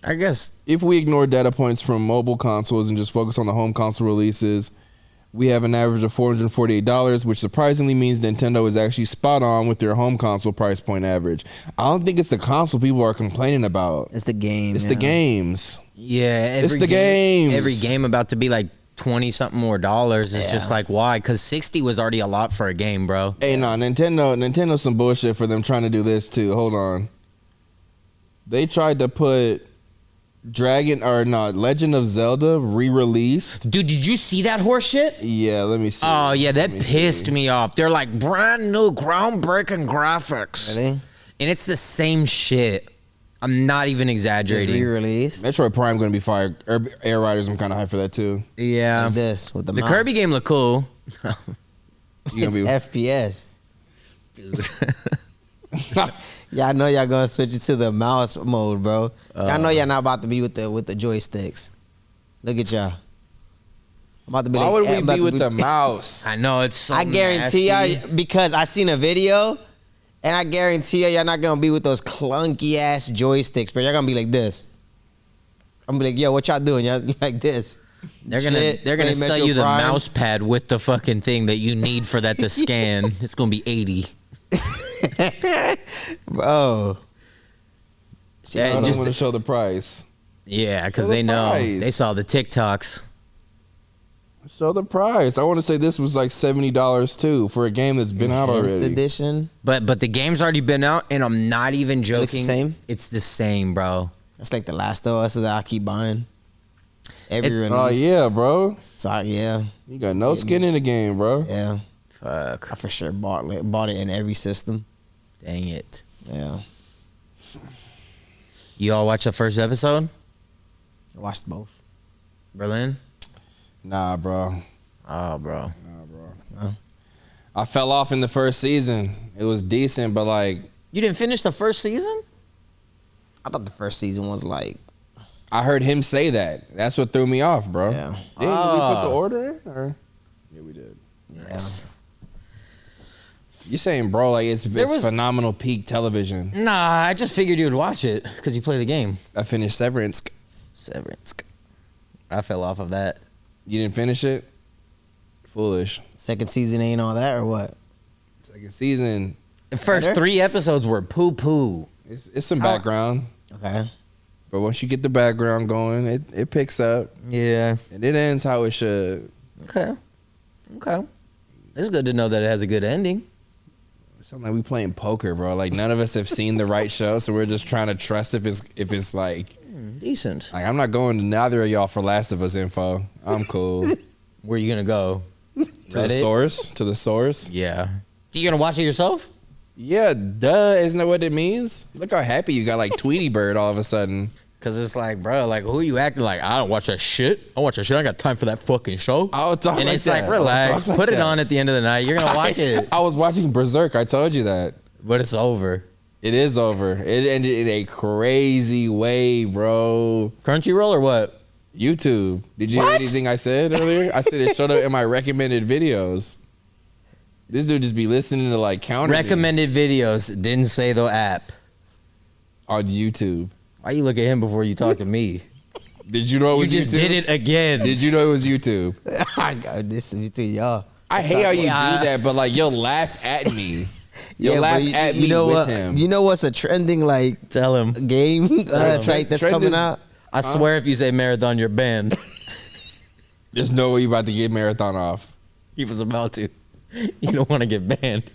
I guess If we ignore data points from mobile consoles and just focus on the home console releases, we have an average of $448, which surprisingly means Nintendo is actually spot on with their home console price point average. I don't think it's the console people are complaining about. it's the game. It's the games. yeah. It's the games. Every game about to be like 20 something more dollars is just like why? Because 60 was already a lot for a game, bro. Hey, no, Nintendo's some bullshit for them trying to do this too. Hold on. They tried to put Legend of Zelda re-released. Dude, did you see that horse shit? Yeah, let me see. Oh yeah, that pissed me off. They're like brand new, groundbreaking graphics, Really? and it's the same shit. I'm not even exaggerating. Re-released. Metroid Prime going to be fire. Air Riders, I'm kind of hyped for that too. Yeah, Like this with the the mouse. Kirby game looked cool. You It's gonna be FPS. Dude. Yeah, I know y'all gonna switch it to the mouse mode, bro. I know y'all not about to be with the joysticks. Look at y'all. I'm about to be. Why like, would I'm we about be to with the mouse? I know it's. So I guarantee nasty. y'all because I seen a video, and I guarantee y'all not gonna be with those clunky ass joysticks, but y'all gonna be like this. I'm gonna be like, yo, what y'all doing? Y'all like this. They're Shit, gonna playing sell Metro you the Prime. mouse pad with the fucking thing that you need for that to scan. It's gonna be 80. Bro. Yeah, I don't just want to show the price. yeah, because Show the they know price. they saw the TikToks. Show the price. I want to say this was like $70 too for a game that's been out Enhanced already. edition. But the game's already been out, and I'm not even joking. Looks the same? It's the same, bro. That's like the Last of Us that I keep buying. Every release. Oh yeah, bro. So yeah, You got no skin in the game, bro. yeah. Fuck. I for sure bought it in every system. Dang it. Yeah. You all watch the first episode? I watched both. Berlin? Nah, bro. Oh, bro. I fell off in the first season. It was decent, but like You didn't finish the first season? I thought the first season was like, I heard him say that. That's what threw me off, bro. yeah. Did we put the order in? Or? Yeah, we did. Yes. You saying, bro, like it's was- phenomenal peak television. Nah, I just figured you would watch it because you play the game. I finished Severance. Severance. I fell off of that. You didn't finish it? Foolish. Second season ain't all that or what? Second season, The first Better? 3 episodes were poo-poo. it's some background. Okay. But once you get the background going, it picks up. Yeah. And it ends how it should. Okay. Okay. It's good to know that it has a good ending. It sounds like we playing poker, bro. Like none of us have seen the right show, so we're just trying to trust if it's like Decent. I'm not going to neither of y'all for Last of Us info. I'm cool. Where you gonna go? To the source. To the source. Yeah. You gonna watch it yourself? Yeah, duh. Isn't that what it means? Look how happy you got like Tweety Bird all of a sudden. Cause it's like, bro, like who you acting like? I don't watch that shit. I watch that shit. I got time for that fucking show. I'll talk And like it's that. like, relax. I'll talk like Put it that. on at the end of the night. You're gonna watch it, I was watching Berserk. I told you that. but it's over. It is over. It ended in a crazy way, bro. Crunchyroll or what? YouTube. Did you hear anything I said earlier? I said it showed up in my recommended videos. This dude just be listening to like counter Recommended videos. Didn't say the app. on YouTube. Why you look at him before you talk to me? Did you know it You was just YouTube? did it again. Did you know it was YouTube? I got this between y'all. I hate how you Yeah. do that, but like you'll laugh at me. You'll Yeah, laugh but at me you know with what? him. You know what's a trending like Tell him. game type that's trend coming is- out? I swear if you say marathon, you're banned. There's no way you about to get marathon off. He was about to. You don't want to get banned.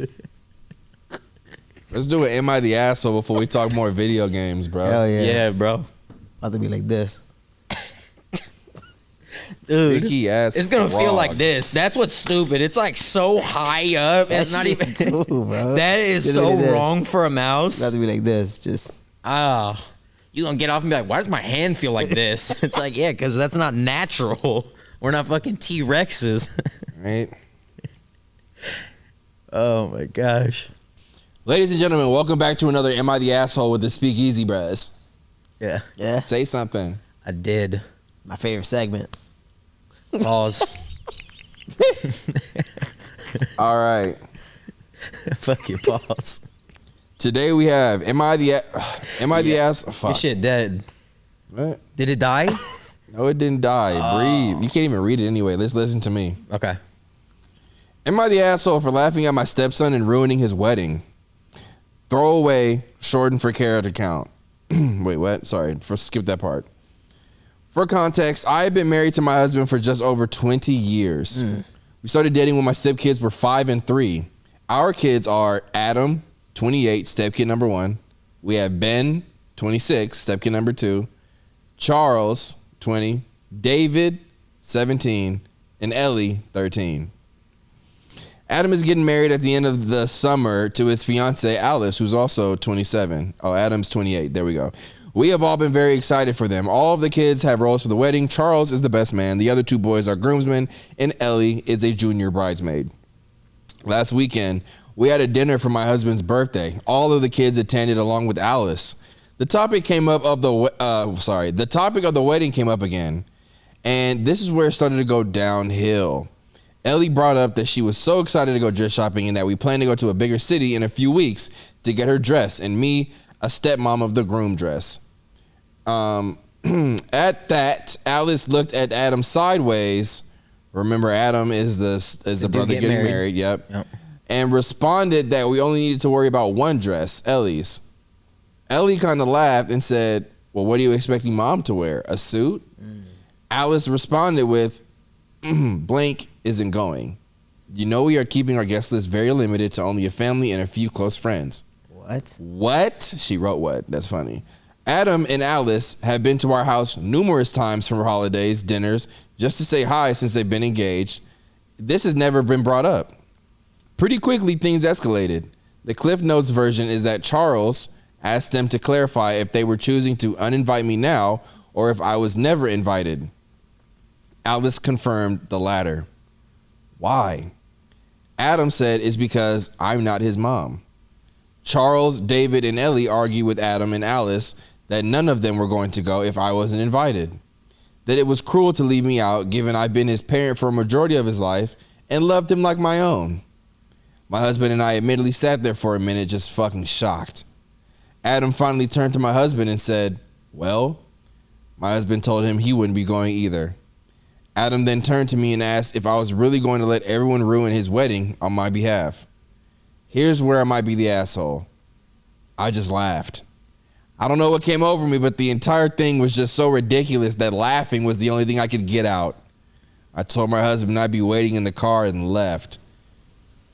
Let's do an Am I the Asshole before we talk more video games, bro. Hell yeah. Yeah, bro. About to be like this. Dude. Picky ass It's gonna feel frog. like this. That's what's stupid. It's like so high up. It's not shit even. cool, bro. That is Just so look at this. wrong for a mouse. About to be like this. Just You gonna get off and be like, why does my hand feel like this? It's like, yeah, because that's not natural. We're not fucking T-Rexes. Right? Oh my gosh. Ladies and gentlemen, welcome back to another Am I the Asshole with the Speakeasy Bros. Yeah, yeah. Say something. I did. My favorite segment. Pause. All right. Fucking pause. Today we have Am I the Ass? Fuck. This shit dead. What? Did it die? No, it didn't die. Breathe. You can't even read it anyway. Let's listen to me. Okay. Am I the asshole for laughing at my stepson and ruining his wedding? Throw away, shorten for carrot account. Wait, what? Sorry, skip that part. For context, I have been married to my husband for just over 20 years. We started dating when my stepkids were 5 and 3. Our kids are Adam, 28, stepkid number 1. We have Ben, 26, stepkid number 2. Charles, 20. David, 17. And Ellie, 13. Adam is getting married at the end of the summer to his fiancee, Alice, who's also 27. Oh, Adam's 28. There we go. We have all been very excited for them. All of the kids have roles for the wedding. Charles is the best man. The other 2 boys are groomsmen, and Ellie is a junior bridesmaid. Last weekend, we had a dinner for my husband's birthday. All of the kids attended along with Alice. The topic of the wedding came up again, and this is where it started to go downhill. Ellie brought up that she was so excited to go dress shopping and that we plan to go to a bigger city in a few weeks to get her dress, and me, a stepmom of the groom dress. At that, Alice looked at Adam sideways. Remember, Adam is the brother getting married. Yep. And responded that we only needed to worry about one dress, Ellie's. Ellie kind of laughed and said, well, what are you expecting mom to wear? A suit? Alice responded with, blank isn't going. You know we are keeping our guest list very limited to only a family and a few close friends. What? What? She wrote what? That's funny. Adam and Alice have been to our house numerous times for holidays, dinners, just to say hi since they've been engaged. This has never been brought up. Pretty quickly, things escalated. The Cliff Notes version is that Charles asked them to clarify if they were choosing to uninvite me now or if I was never invited. Alice confirmed the latter. Why? Adam said it's because I'm not his mom. Charles, David, and Ellie argue with Adam and Alice that none of them were going to go if I wasn't invited. That it was cruel to leave me out given I've been his parent for a majority of his life and loved him like my own. My husband and I admittedly sat there for a minute just fucking shocked. Adam finally turned to my husband and said, well, my husband told him he wouldn't be going either. Adam then turned to me and asked if I was really going to let everyone ruin his wedding on my behalf. Here's where I might be the asshole. I just laughed. I don't know what came over me, but the entire thing was just so ridiculous that laughing was the only thing I could get out. I told my husband I'd be waiting in the car and left,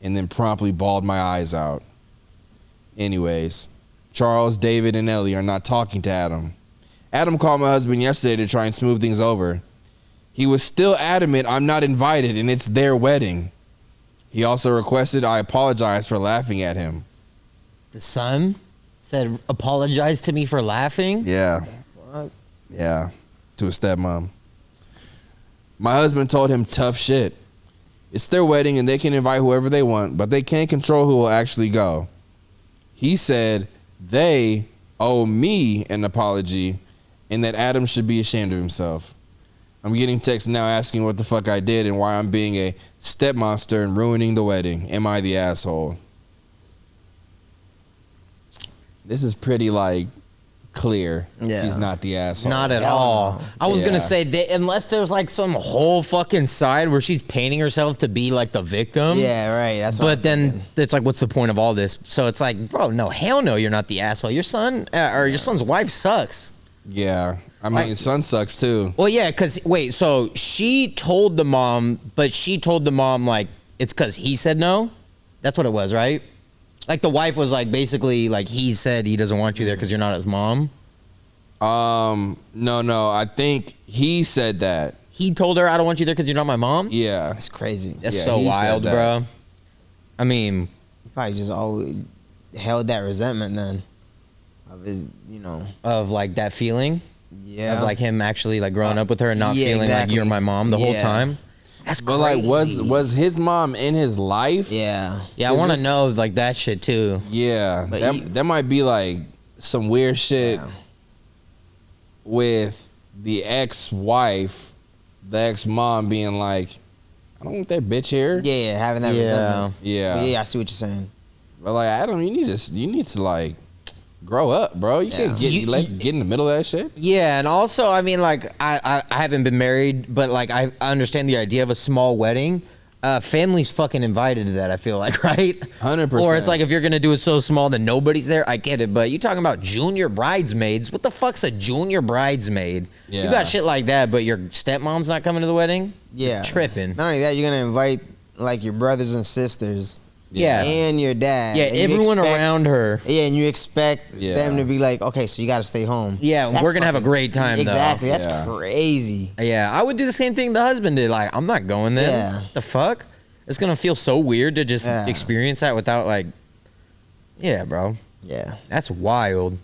and then promptly bawled my eyes out. Anyways, Charles, David, and Ellie are not talking to Adam. Adam called my husband yesterday to try and smooth things over. He was still adamant I'm not invited and it's their wedding. He also requested I apologize for laughing at him. The son said, apologize to me for laughing? Yeah. Yeah. To a stepmom. My husband told him tough shit. It's their wedding and they can invite whoever they want, but they can't control who will actually go. He said They owe me an apology and that Adam should be ashamed of himself. I'm getting texts now asking what the fuck I did and why I'm being a step monster and ruining the wedding. Am I the asshole? This is pretty like clear. Yeah. He's not the asshole. Not at Hell all. no. I was Yeah. gonna say that unless there's like some whole fucking side where she's painting herself to be like the victim. Yeah, right. That's what I But was then thinking. it's like, what's the point of all this? So it's like, bro, no, hell no, you're not the asshole. Your son or your son's wife sucks. Yeah. I mean, his son sucks too. Well, yeah, because wait, so she told the mom, but she told the mom like it's because he said no. That's what it was, right? Like the wife was like basically like he said he doesn't want you there because you're not his mom. No. I think he said that. He told her I don't want you there because you're not my mom. Yeah. It's crazy. That's Yeah, so he said wild, that. bro. I mean, He probably just always held that resentment then of his, of like that feeling yeah. of like him actually like growing up with her and not yeah, feeling exactly. like you're my mom the whole Yeah. time. That's But crazy. like, was his mom in his life? Yeah. Yeah, I is want to this- know like that shit too. Yeah. But That might be like some weird shit Yeah. with the ex-wife, the ex-mom being like, I don't want that bitch here. Yeah, having that Yeah. resentment. Yeah. Yeah, I see what you're saying. But like, Adam, you need to like grow up, bro. You can't get in the middle of that shit. Yeah, and also, I mean, like, I haven't been married, but like, I understand the idea of a small wedding. Family's fucking invited to that. I feel like, right? 100%. Or it's like if you're gonna do it so small that nobody's there. I get it, but you talking about junior bridesmaids? What the fuck's a junior bridesmaid? You Yeah. got shit like that, but your stepmom's not coming to the wedding? Yeah. You're tripping. Not only that, you're gonna invite like your brothers and sisters. Yeah. And your dad. Yeah, and you everyone expect- around her. Yeah, and you expect Yeah. them to be like, okay, so you got to stay home. Yeah, That's we're gonna have a fucking- great time, though. Exactly. That's Yeah. crazy. Yeah, I would do the same thing the husband did. Like, I'm not going there. Yeah. The fuck? It's gonna feel so weird to just Yeah. experience that without like. Yeah, bro. Yeah. That's wild.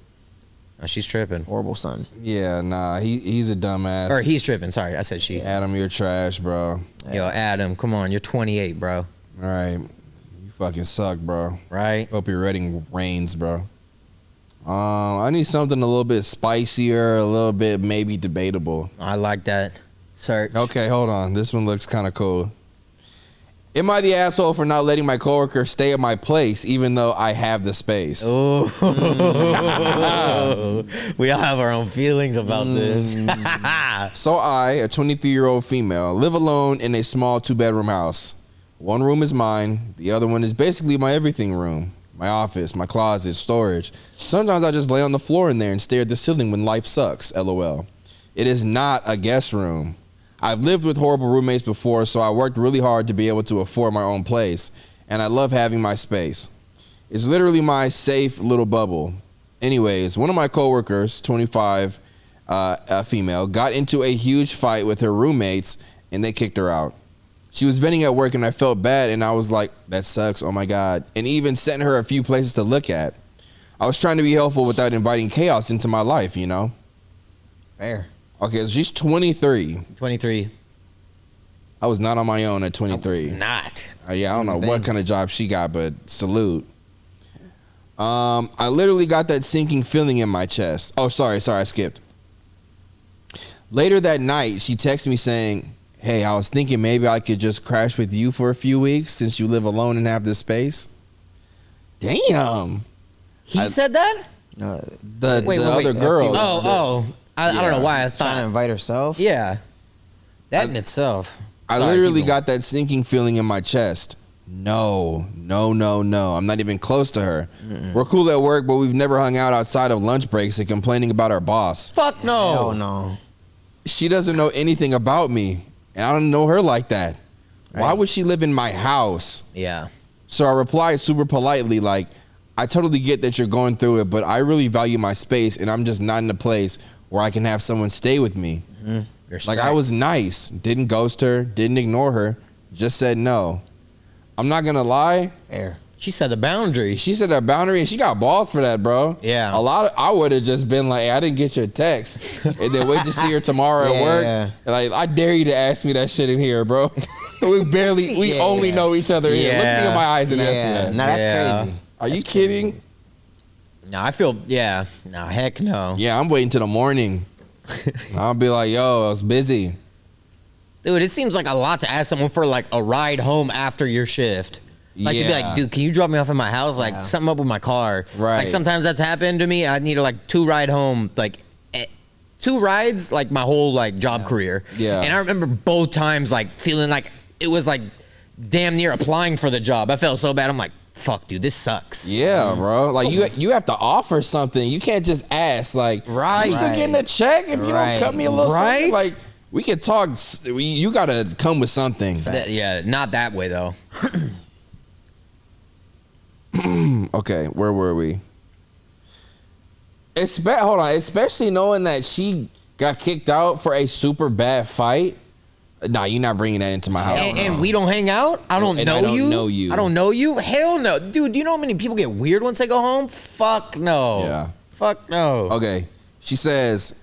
Oh, she's tripping. Horrible son. Yeah, nah, he's a dumbass. Or he's tripping. Sorry, I said she. Adam, you're trash, bro. Yo, Adam, come on. You're 28, bro. All right, you fucking suck, bro. Right? Hope your wedding rains, bro. I need something a little bit spicier, a little bit maybe debatable. I like that search. Okay, hold on. This one looks kind of cool. Am I the asshole for not letting my coworker stay at my place even though I have the space? Oh, we all have our own feelings about this. So I, a 23-year-old female, live alone in a small 2-bedroom house. One room is mine. The other one is basically my everything room. My office, my closet, storage. Sometimes I just lay on the floor in there and stare at the ceiling when life sucks, LOL. It is not a guest room. I've lived with horrible roommates before, so I worked really hard to be able to afford my own place, and I love having my space. It's literally my safe little bubble. Anyways, one of my coworkers, 25, a female, got into a huge fight with her roommates, and they kicked her out. She was venting at work, and I felt bad, and I was like, that sucks, oh my God, and even sent her a few places to look at. I was trying to be helpful without inviting chaos into my life, you know? Fair. Okay, so she's 23. 23. I was not on my own at 23. Not. Yeah, I don't know what kind of job she got, but salute. I literally got that sinking feeling in my chest. Oh, sorry, I skipped. Later that night, she texted me saying, hey, I was thinking maybe I could just crash with you for a few weeks since you live alone and have this space. Damn. He said that? The Wait, other girl. I don't know why I Trying to thought. invite herself. Yeah. That in itself. I Sorry, literally keep going. got that sinking feeling in my chest. No. I'm not even close to her. We're cool at work, but we've never hung out outside of lunch breaks and complaining about our boss. Fuck no. Hell no. She doesn't know anything about me, and I don't know her like that. Why would she live in my house? Yeah. So I replied super politely, like, I totally get that you're going through it, but I really value my space, and I'm just not in a place where I can have someone stay with me. Like, I was nice, didn't ghost her, didn't ignore her, just said no. I'm not gonna lie. Fair. She said the boundary. She said a boundary, and she got balls for that, bro. Yeah. I would have just been like, hey, I didn't get your text, and then wait to see her tomorrow at work. Yeah. And like, I dare you to ask me that shit in here, bro. we only know each other here. Look me in my eyes and ask me Yeah. that. Nah, that's Yeah. crazy. Are you kidding? No, I feel, yeah. No, heck no. Yeah, I'm waiting till the morning. I'll be like, yo, I was busy. Dude, it seems like a lot to ask someone for like a ride home after your shift. Like to be Yeah. like, dude, can you drop me off at my house? Like something up with my car. Right. Like sometimes that's happened to me. I need to like 2 ride home, like 2 rides, like my whole like job career. Yeah. And I remember both times like feeling like it was like damn near applying for the job. I felt so bad. I'm like, fuck, dude, this sucks. Yeah, bro. Like you have to offer something. You can't just ask. Like, Right. you still getting a check if you don't cut me a little something? Right. Like, we can talk. You gotta come with something. Yeah, not that way though. Okay, where were we? Hold on. Especially knowing that she got kicked out for a super bad fight. Nah, you're not bringing that into my house. And we don't hang out? I don't And know I don't you? know you. I don't know you? Hell no. Dude, do you know how many people get weird once they go home? Fuck no. Yeah. Fuck no. Okay. She says,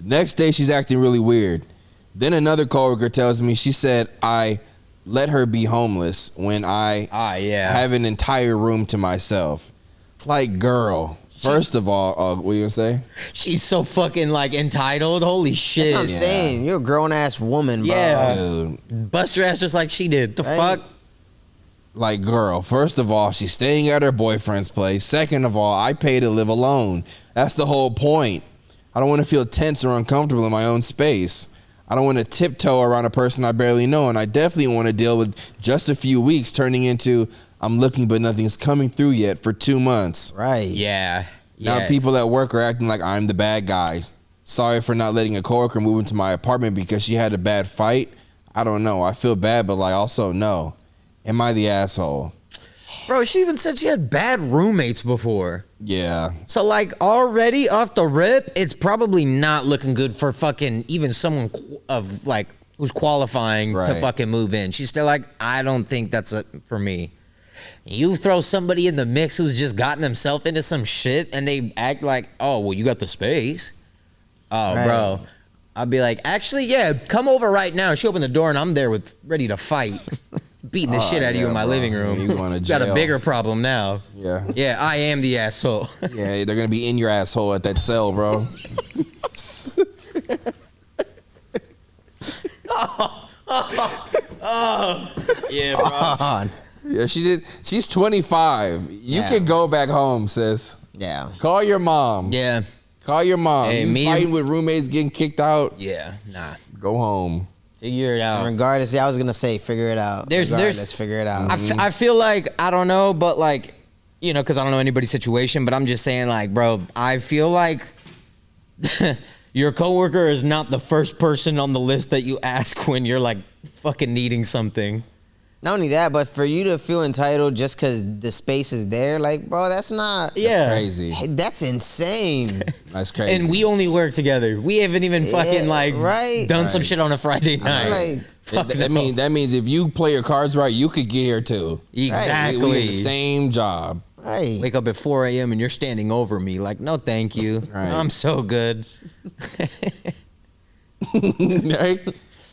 next day she's acting really weird. Then another coworker tells me she said I let her be homeless when I have an entire room to myself. Like, girl, first of all, what you gonna say? She's so fucking like entitled. Holy shit. That's what I'm saying. You're a grown ass woman, bro. Yeah. Dude, Bust your ass just like she did. The Right. fuck? like, girl, first of all, she's staying at her boyfriend's place. Second of all, I pay to live alone. That's the whole point. I don't want to feel tense or uncomfortable in my own space. I don't want to tiptoe around a person I barely know, and I definitely want to deal with just a few weeks turning into I'm looking but nothing's coming through yet for 2 months. Right. Yeah. Now Yeah. people at work are acting like I'm the bad guy. Sorry for not letting a coworker move into my apartment because she had a bad fight. I don't know. I feel bad, but like also no. Am I the asshole? Bro, she even said she had bad roommates before. Yeah. So like already off the rip, it's probably not looking good for fucking even someone of like who's qualifying to Right. fucking move in. She's still like, I don't think that's for me. You throw somebody in the mix who's just gotten themselves into some shit and they act like, oh, well, you got the space. Oh, Right. bro. I'd be like, actually, yeah, come over right now. She opened the door and I'm there with ready to fight. Beating the shit out of you yeah, in my bro. living room. Yeah, you going to Got a jail. bigger problem now. Yeah. Yeah, I am the asshole. Yeah, they're gonna be in your asshole at that cell, bro. Yeah, bro. Yeah, she did. She's 25. You Yeah. can go back home, sis. Yeah. Call your mom. Yeah. Call your mom. Hey, you me- fighting with roommates getting kicked out. Yeah. Nah. Go home. Figure it out. Regardless, yeah, I was gonna say, figure it out. There's- Regardless, figure it out. I feel like, I don't know, but like, you know, because I don't know anybody's situation, but I'm just saying, like, bro, I feel like your coworker is not the first person on the list that you ask when you're like fucking needing something. Not only that, but for you to feel entitled just because the space is there, like, bro, that's not. Yeah. Crazy. Hey, that's insane. That's crazy. And we only work together. We haven't even fucking like right. done some shit on a Friday night. like, Fuck that no. means if you play your cards right, you could get here too. Exactly. We in the same job. right. Wake up at 4 a.m. and you're standing over me. Like, no, thank you. Right. I'm so good. Right?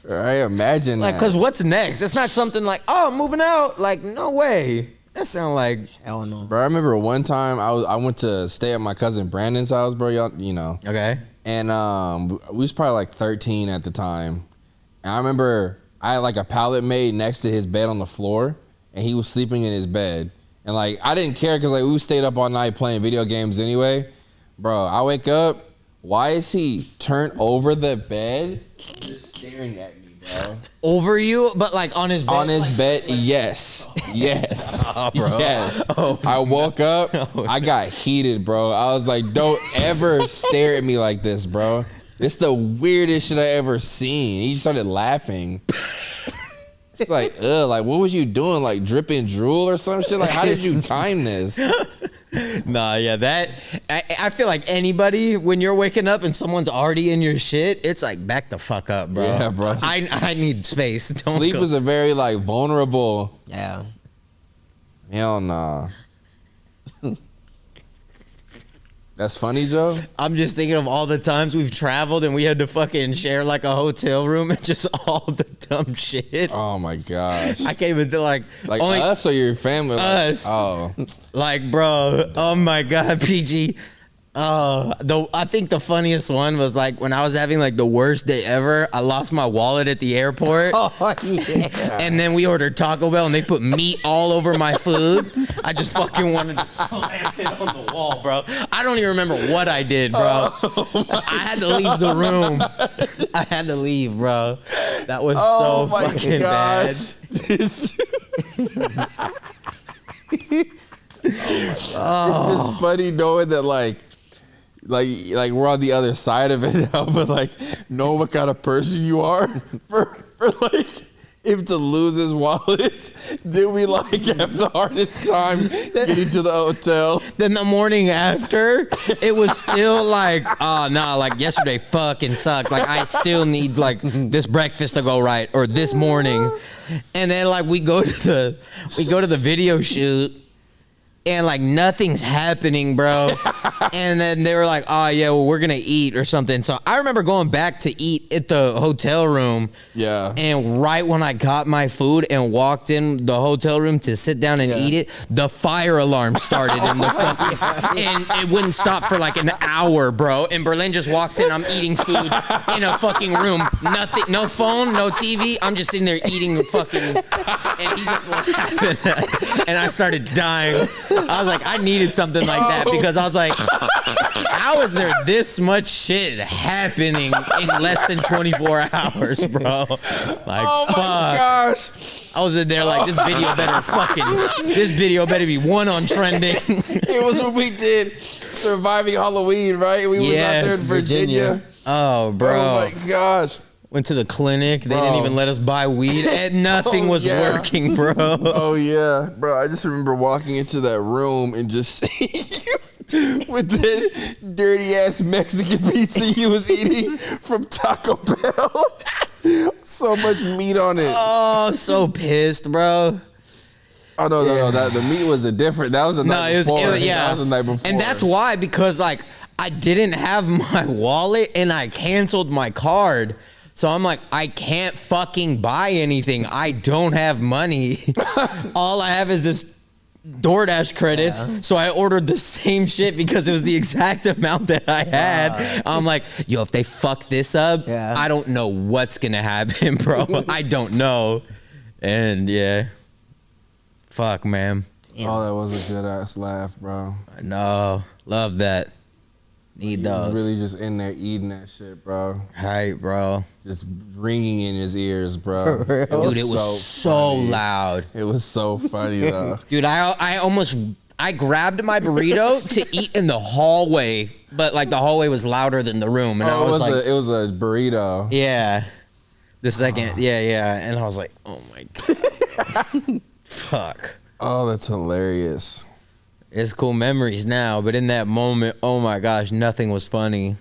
Right? Imagine Like, that. because what's next? It's not something like, oh, I'm moving out. Like, no way. That sound like, Hell no. Bro, I remember one time I went to stay at my cousin Brandon's house, bro. Y'all, you know. okay. And we was probably like 13 at the time. And I remember I had like a pallet made next to his bed on the floor, and he was sleeping in his bed. And like I didn't care because like we stayed up all night playing video games anyway. Bro, I wake up. Why is he turned over the bed, just staring at me, bro? Over you, but like on his bed. On his like, bed, yes, yes, bro. yes. I woke up, I got heated, bro. I was like, "Don't ever stare at me like this, bro. It's the weirdest shit I ever seen." He just started laughing. It's like, like what was you doing? Like dripping drool or some shit? Like, how did you time this? Nah, yeah, that. I feel like anybody, when you're waking up and someone's already in your shit, it's like, back the fuck up, bro. Yeah, bro. I need space. Don't Sleep go. is a very like vulnerable. Yeah. Hell nah. That's funny, Joe. I'm just thinking of all the times we've traveled and we had to fucking share like a hotel room and just all the dumb shit. Oh my gosh. I can't even like only us or your family? us. Oh, Like, bro, oh my God, PG. I think the funniest one was like when I was having like the worst day ever. I lost my wallet at the airport. Oh yeah. And then we ordered Taco Bell and they put meat all over my food. I just fucking wanted to slam it on the wall, bro. I don't even remember what I did, bro. I had to leave the room. I had to leave, bro. That was so fucking bad. It's just funny knowing that like we're on the other side of it now, but like knowing what kind of person you are for like him to lose his wallet. Did we like have the hardest time getting to the hotel? Then the morning after, it was still like, oh no, like yesterday fucking sucked. Like I still need like this breakfast to go right or this morning. And then like we go to the video shoot. And like nothing's happening, bro. And then they were like, "Oh yeah, well we're gonna eat or something." So I remember going back to eat at the hotel room. Yeah. And right when I got my food and walked in the hotel room to sit down and eat it, the fire alarm started in the fucking, and it wouldn't stop for like an hour, bro. And Berlin just walks in. I'm eating food in a fucking room. Nothing, no phone, no TV. I'm just sitting there eating fucking, and he just laughing. And I started dying. I was like, I needed something like that because I was like, how is there this much shit happening in less than 24 hours, bro? Like, Oh my fuck. gosh. I was in there like, this video better be one on trending. It was what we did surviving Halloween, right? We was out there in Yes, Virginia. Oh, bro. Oh my gosh. Went to the clinic. They Bro. didn't even let us buy weed, and nothing was yeah. working, bro. Oh yeah, bro. I just remember walking into that room and just seeing you with the dirty ass Mexican pizza you was eating from Taco Bell. So much meat on it. Oh, so pissed, bro. Oh no, that the meat was a different. That was the night before. Yeah. That was the night before. And that's why, because like I didn't have my wallet and I canceled my card. So I'm like, I can't fucking buy anything. I don't have money. All I have is this DoorDash credits. Yeah. So I ordered the same shit because it was the exact amount that I had. I'm like, yo, if they fuck this up, I don't know what's gonna happen, bro. I don't know. And yeah. Fuck, man. Oh, that was a good ass laugh, bro. I know. Love that. Need He those. was really just in there eating that shit, bro. Right, bro. Just ringing in his ears, bro. Dude, it was so loud. It was so funny though. Dude, I grabbed my burrito to eat in the hallway, but like the hallway was louder than the room, and I was like, it was a burrito. yeah. The second, yeah, and I was like, oh my god, fuck. Oh, that's hilarious. It's cool memories now, but in that moment, oh my gosh, nothing was funny.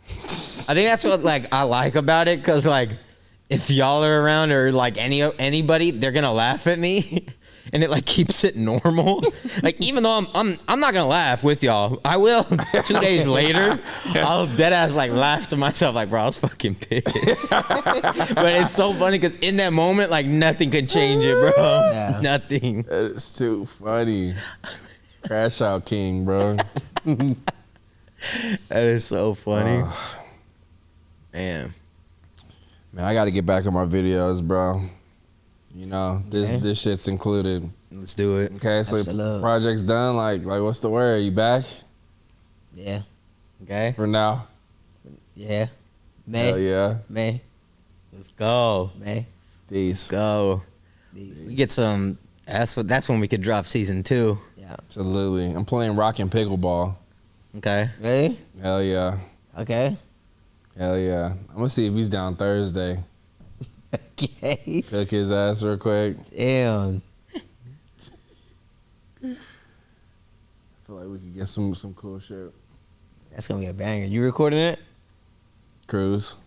I think that's what like I like about it, cause like if y'all are around or like anybody, they're gonna laugh at me, and it like keeps it normal. Like even though I'm not gonna laugh with y'all, I will 2 days later. I'll dead ass like laugh to myself like, bro, I was fucking pissed. But it's so funny because in that moment, like nothing could change it, bro. Yeah. Nothing. That is too funny. Crash Out King, bro. That is so funny. Man, I got to get back on my videos, bro. You know, this shit's included. Let's do it. Okay, so Absolutely. project's done. Like what's the word? You back Yeah. Okay. for now? Yeah. Hell yeah. May. Let's go. May. Peace. Go. We get some. That's when we could drop season 2. Yeah. Absolutely. I'm playing rock and pickleball. Okay. Really? Hell yeah. Okay. Hell yeah. I'm gonna see if he's down Thursday. Okay. Cook his ass real quick. Damn. I feel like we could get some cool shit. That's gonna be a banger. You recording it? Cruise.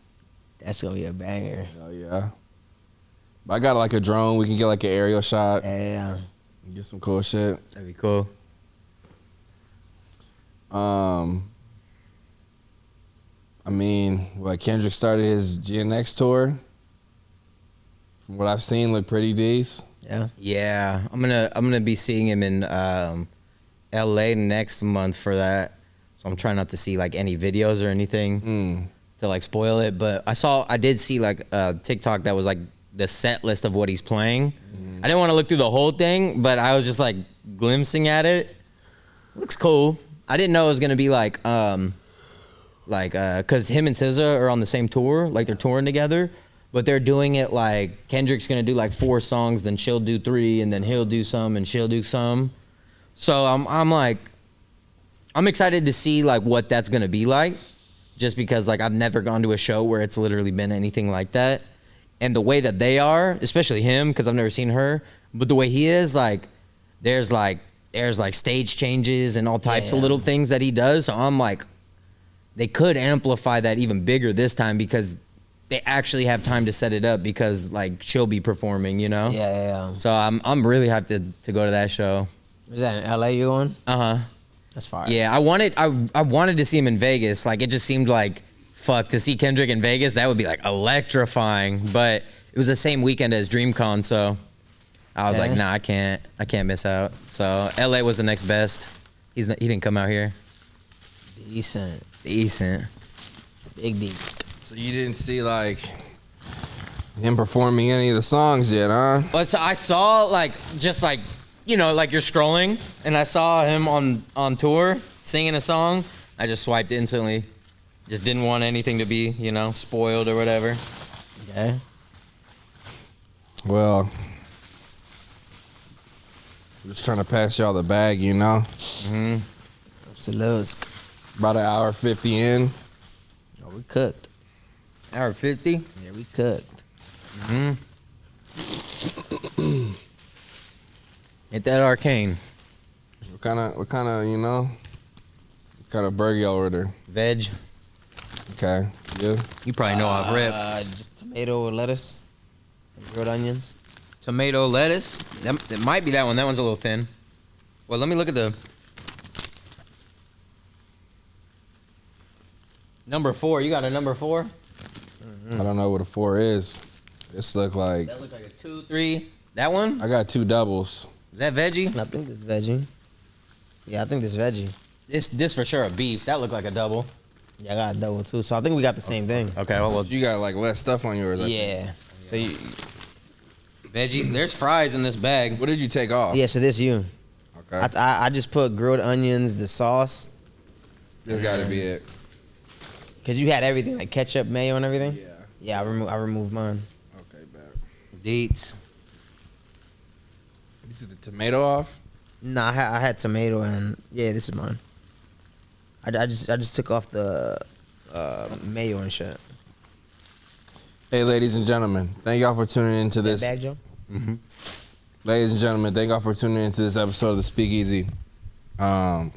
That's gonna be a banger. Hell yeah. I got like a drone. We can get like an aerial shot. Yeah. Get some cool shit. That'd be cool. I mean, Kendrick started his GNX tour. From what I've seen, look pretty decent. Yeah. Yeah, I'm gonna be seeing him in LA next month for that. So I'm trying not to see like any videos or anything to like spoil it. But I did see like a TikTok that was like the set list of what he's playing. I didn't want to look through the whole thing, but I was just like glimpsing at it. Looks cool. I didn't know it was gonna be like cause him and SZA are on the same tour, like they're touring together. But they're doing it like Kendrick's gonna do like 4 songs, then she'll do 3, and then he'll do some, and she'll do some. So I'm excited to see like what that's gonna be like, just because like I've never gone to a show where it's literally been anything like that, and the way that they are, especially him, because I've never seen her, but the way he is, like there's stage changes and all types of little things that he does. So I'm like, they could amplify that even bigger this time because they actually have time to set it up because like she'll be performing, you know? Yeah. So I'm really hyped to go to that show. Was that in LA you going? Uh-huh. That's fire. Yeah, I wanted to see him in Vegas. Like it just seemed like to see Kendrick in Vegas, that would be like electrifying. But it was the same weekend as DreamCon, so I was like, nah, I can't miss out. So LA was the next best. He didn't come out here. Decent. Big D. So you didn't see like him performing any of the songs yet, huh? But so I saw like just like, you know, like you're scrolling and I saw him on tour singing a song. I just swiped instantly. Just didn't want anything to be, you know, spoiled or whatever. Okay. Well, just trying to pass y'all the bag, you know. Absolutely. About an hour 50 in. Oh, we cooked. Hour 50? Yeah, we cooked. Hit that arcane. What kind of, you know? What kind of burger y'all order? Veg. Okay, yeah. You probably know off rip. Just tomato and lettuce and grilled onions. Tomato, lettuce. That might be that one. That one's a little thin. Well, let me look at the number 4. You got a number 4? I don't know what a 4 is. This look like That looks like a 2, 3. That one? I got 2 doubles. Is that veggie? I think this veggie. Yeah, I think this veggie. This for sure a beef. That looked like a double. Yeah, I got a double too. So I think we got the same thing. Okay, well, You got like less stuff on yours. I think. Yeah. So you, veggies. There's fries in this bag. What did you take off? yeah, so this you. Okay. I just put grilled onions, the sauce, This got to be it. cause you had everything like ketchup, mayo, and everything. Yeah. Yeah, I removed mine. Okay, bad. Deets. You took the tomato off? Nah, I had tomato and yeah, this is mine. I just took off the mayo and shit. Hey, ladies and gentlemen, thank y'all for tuning into this. That bag, Joe? Ladies and gentlemen, thank y'all for tuning into this episode of the Speakeasy. Fun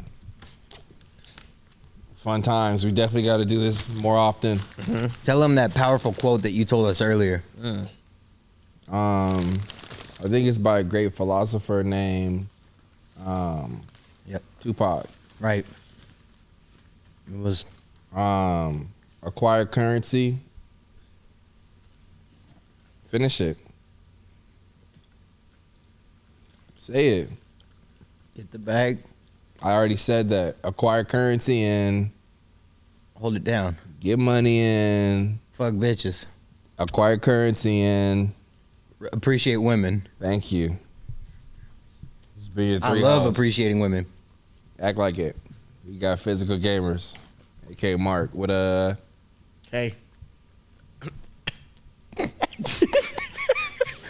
times. We definitely got to do this more often. Tell them that powerful quote that you told us earlier. I think it's by a great philosopher named Tupac. Right. It was. Acquire currency. Finish it. Say it. Get the bag. I already said that. Acquire currency and Hold it down. get money and Fuck bitches. acquire currency and Appreciate women. thank you. It's been your I 3 love hoes. appreciating women. Act like it. We got physical gamers. AK Mark with a Hey.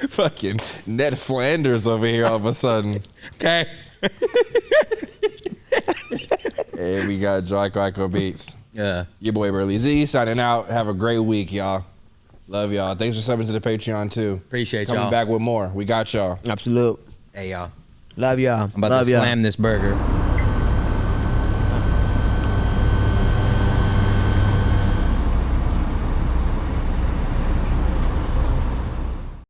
fucking Ned Flanders over here all of a sudden. Okay. And we got IACOBEATS. Yeah. Your boy BERLEEZY signing out. Have a great week, y'all. Love y'all. Thanks for subbing to the Patreon too. Appreciate Coming y'all. back with more. We got y'all. Absolute. Hey y'all. Love y'all. I'm about Love to y'all. slam this burger.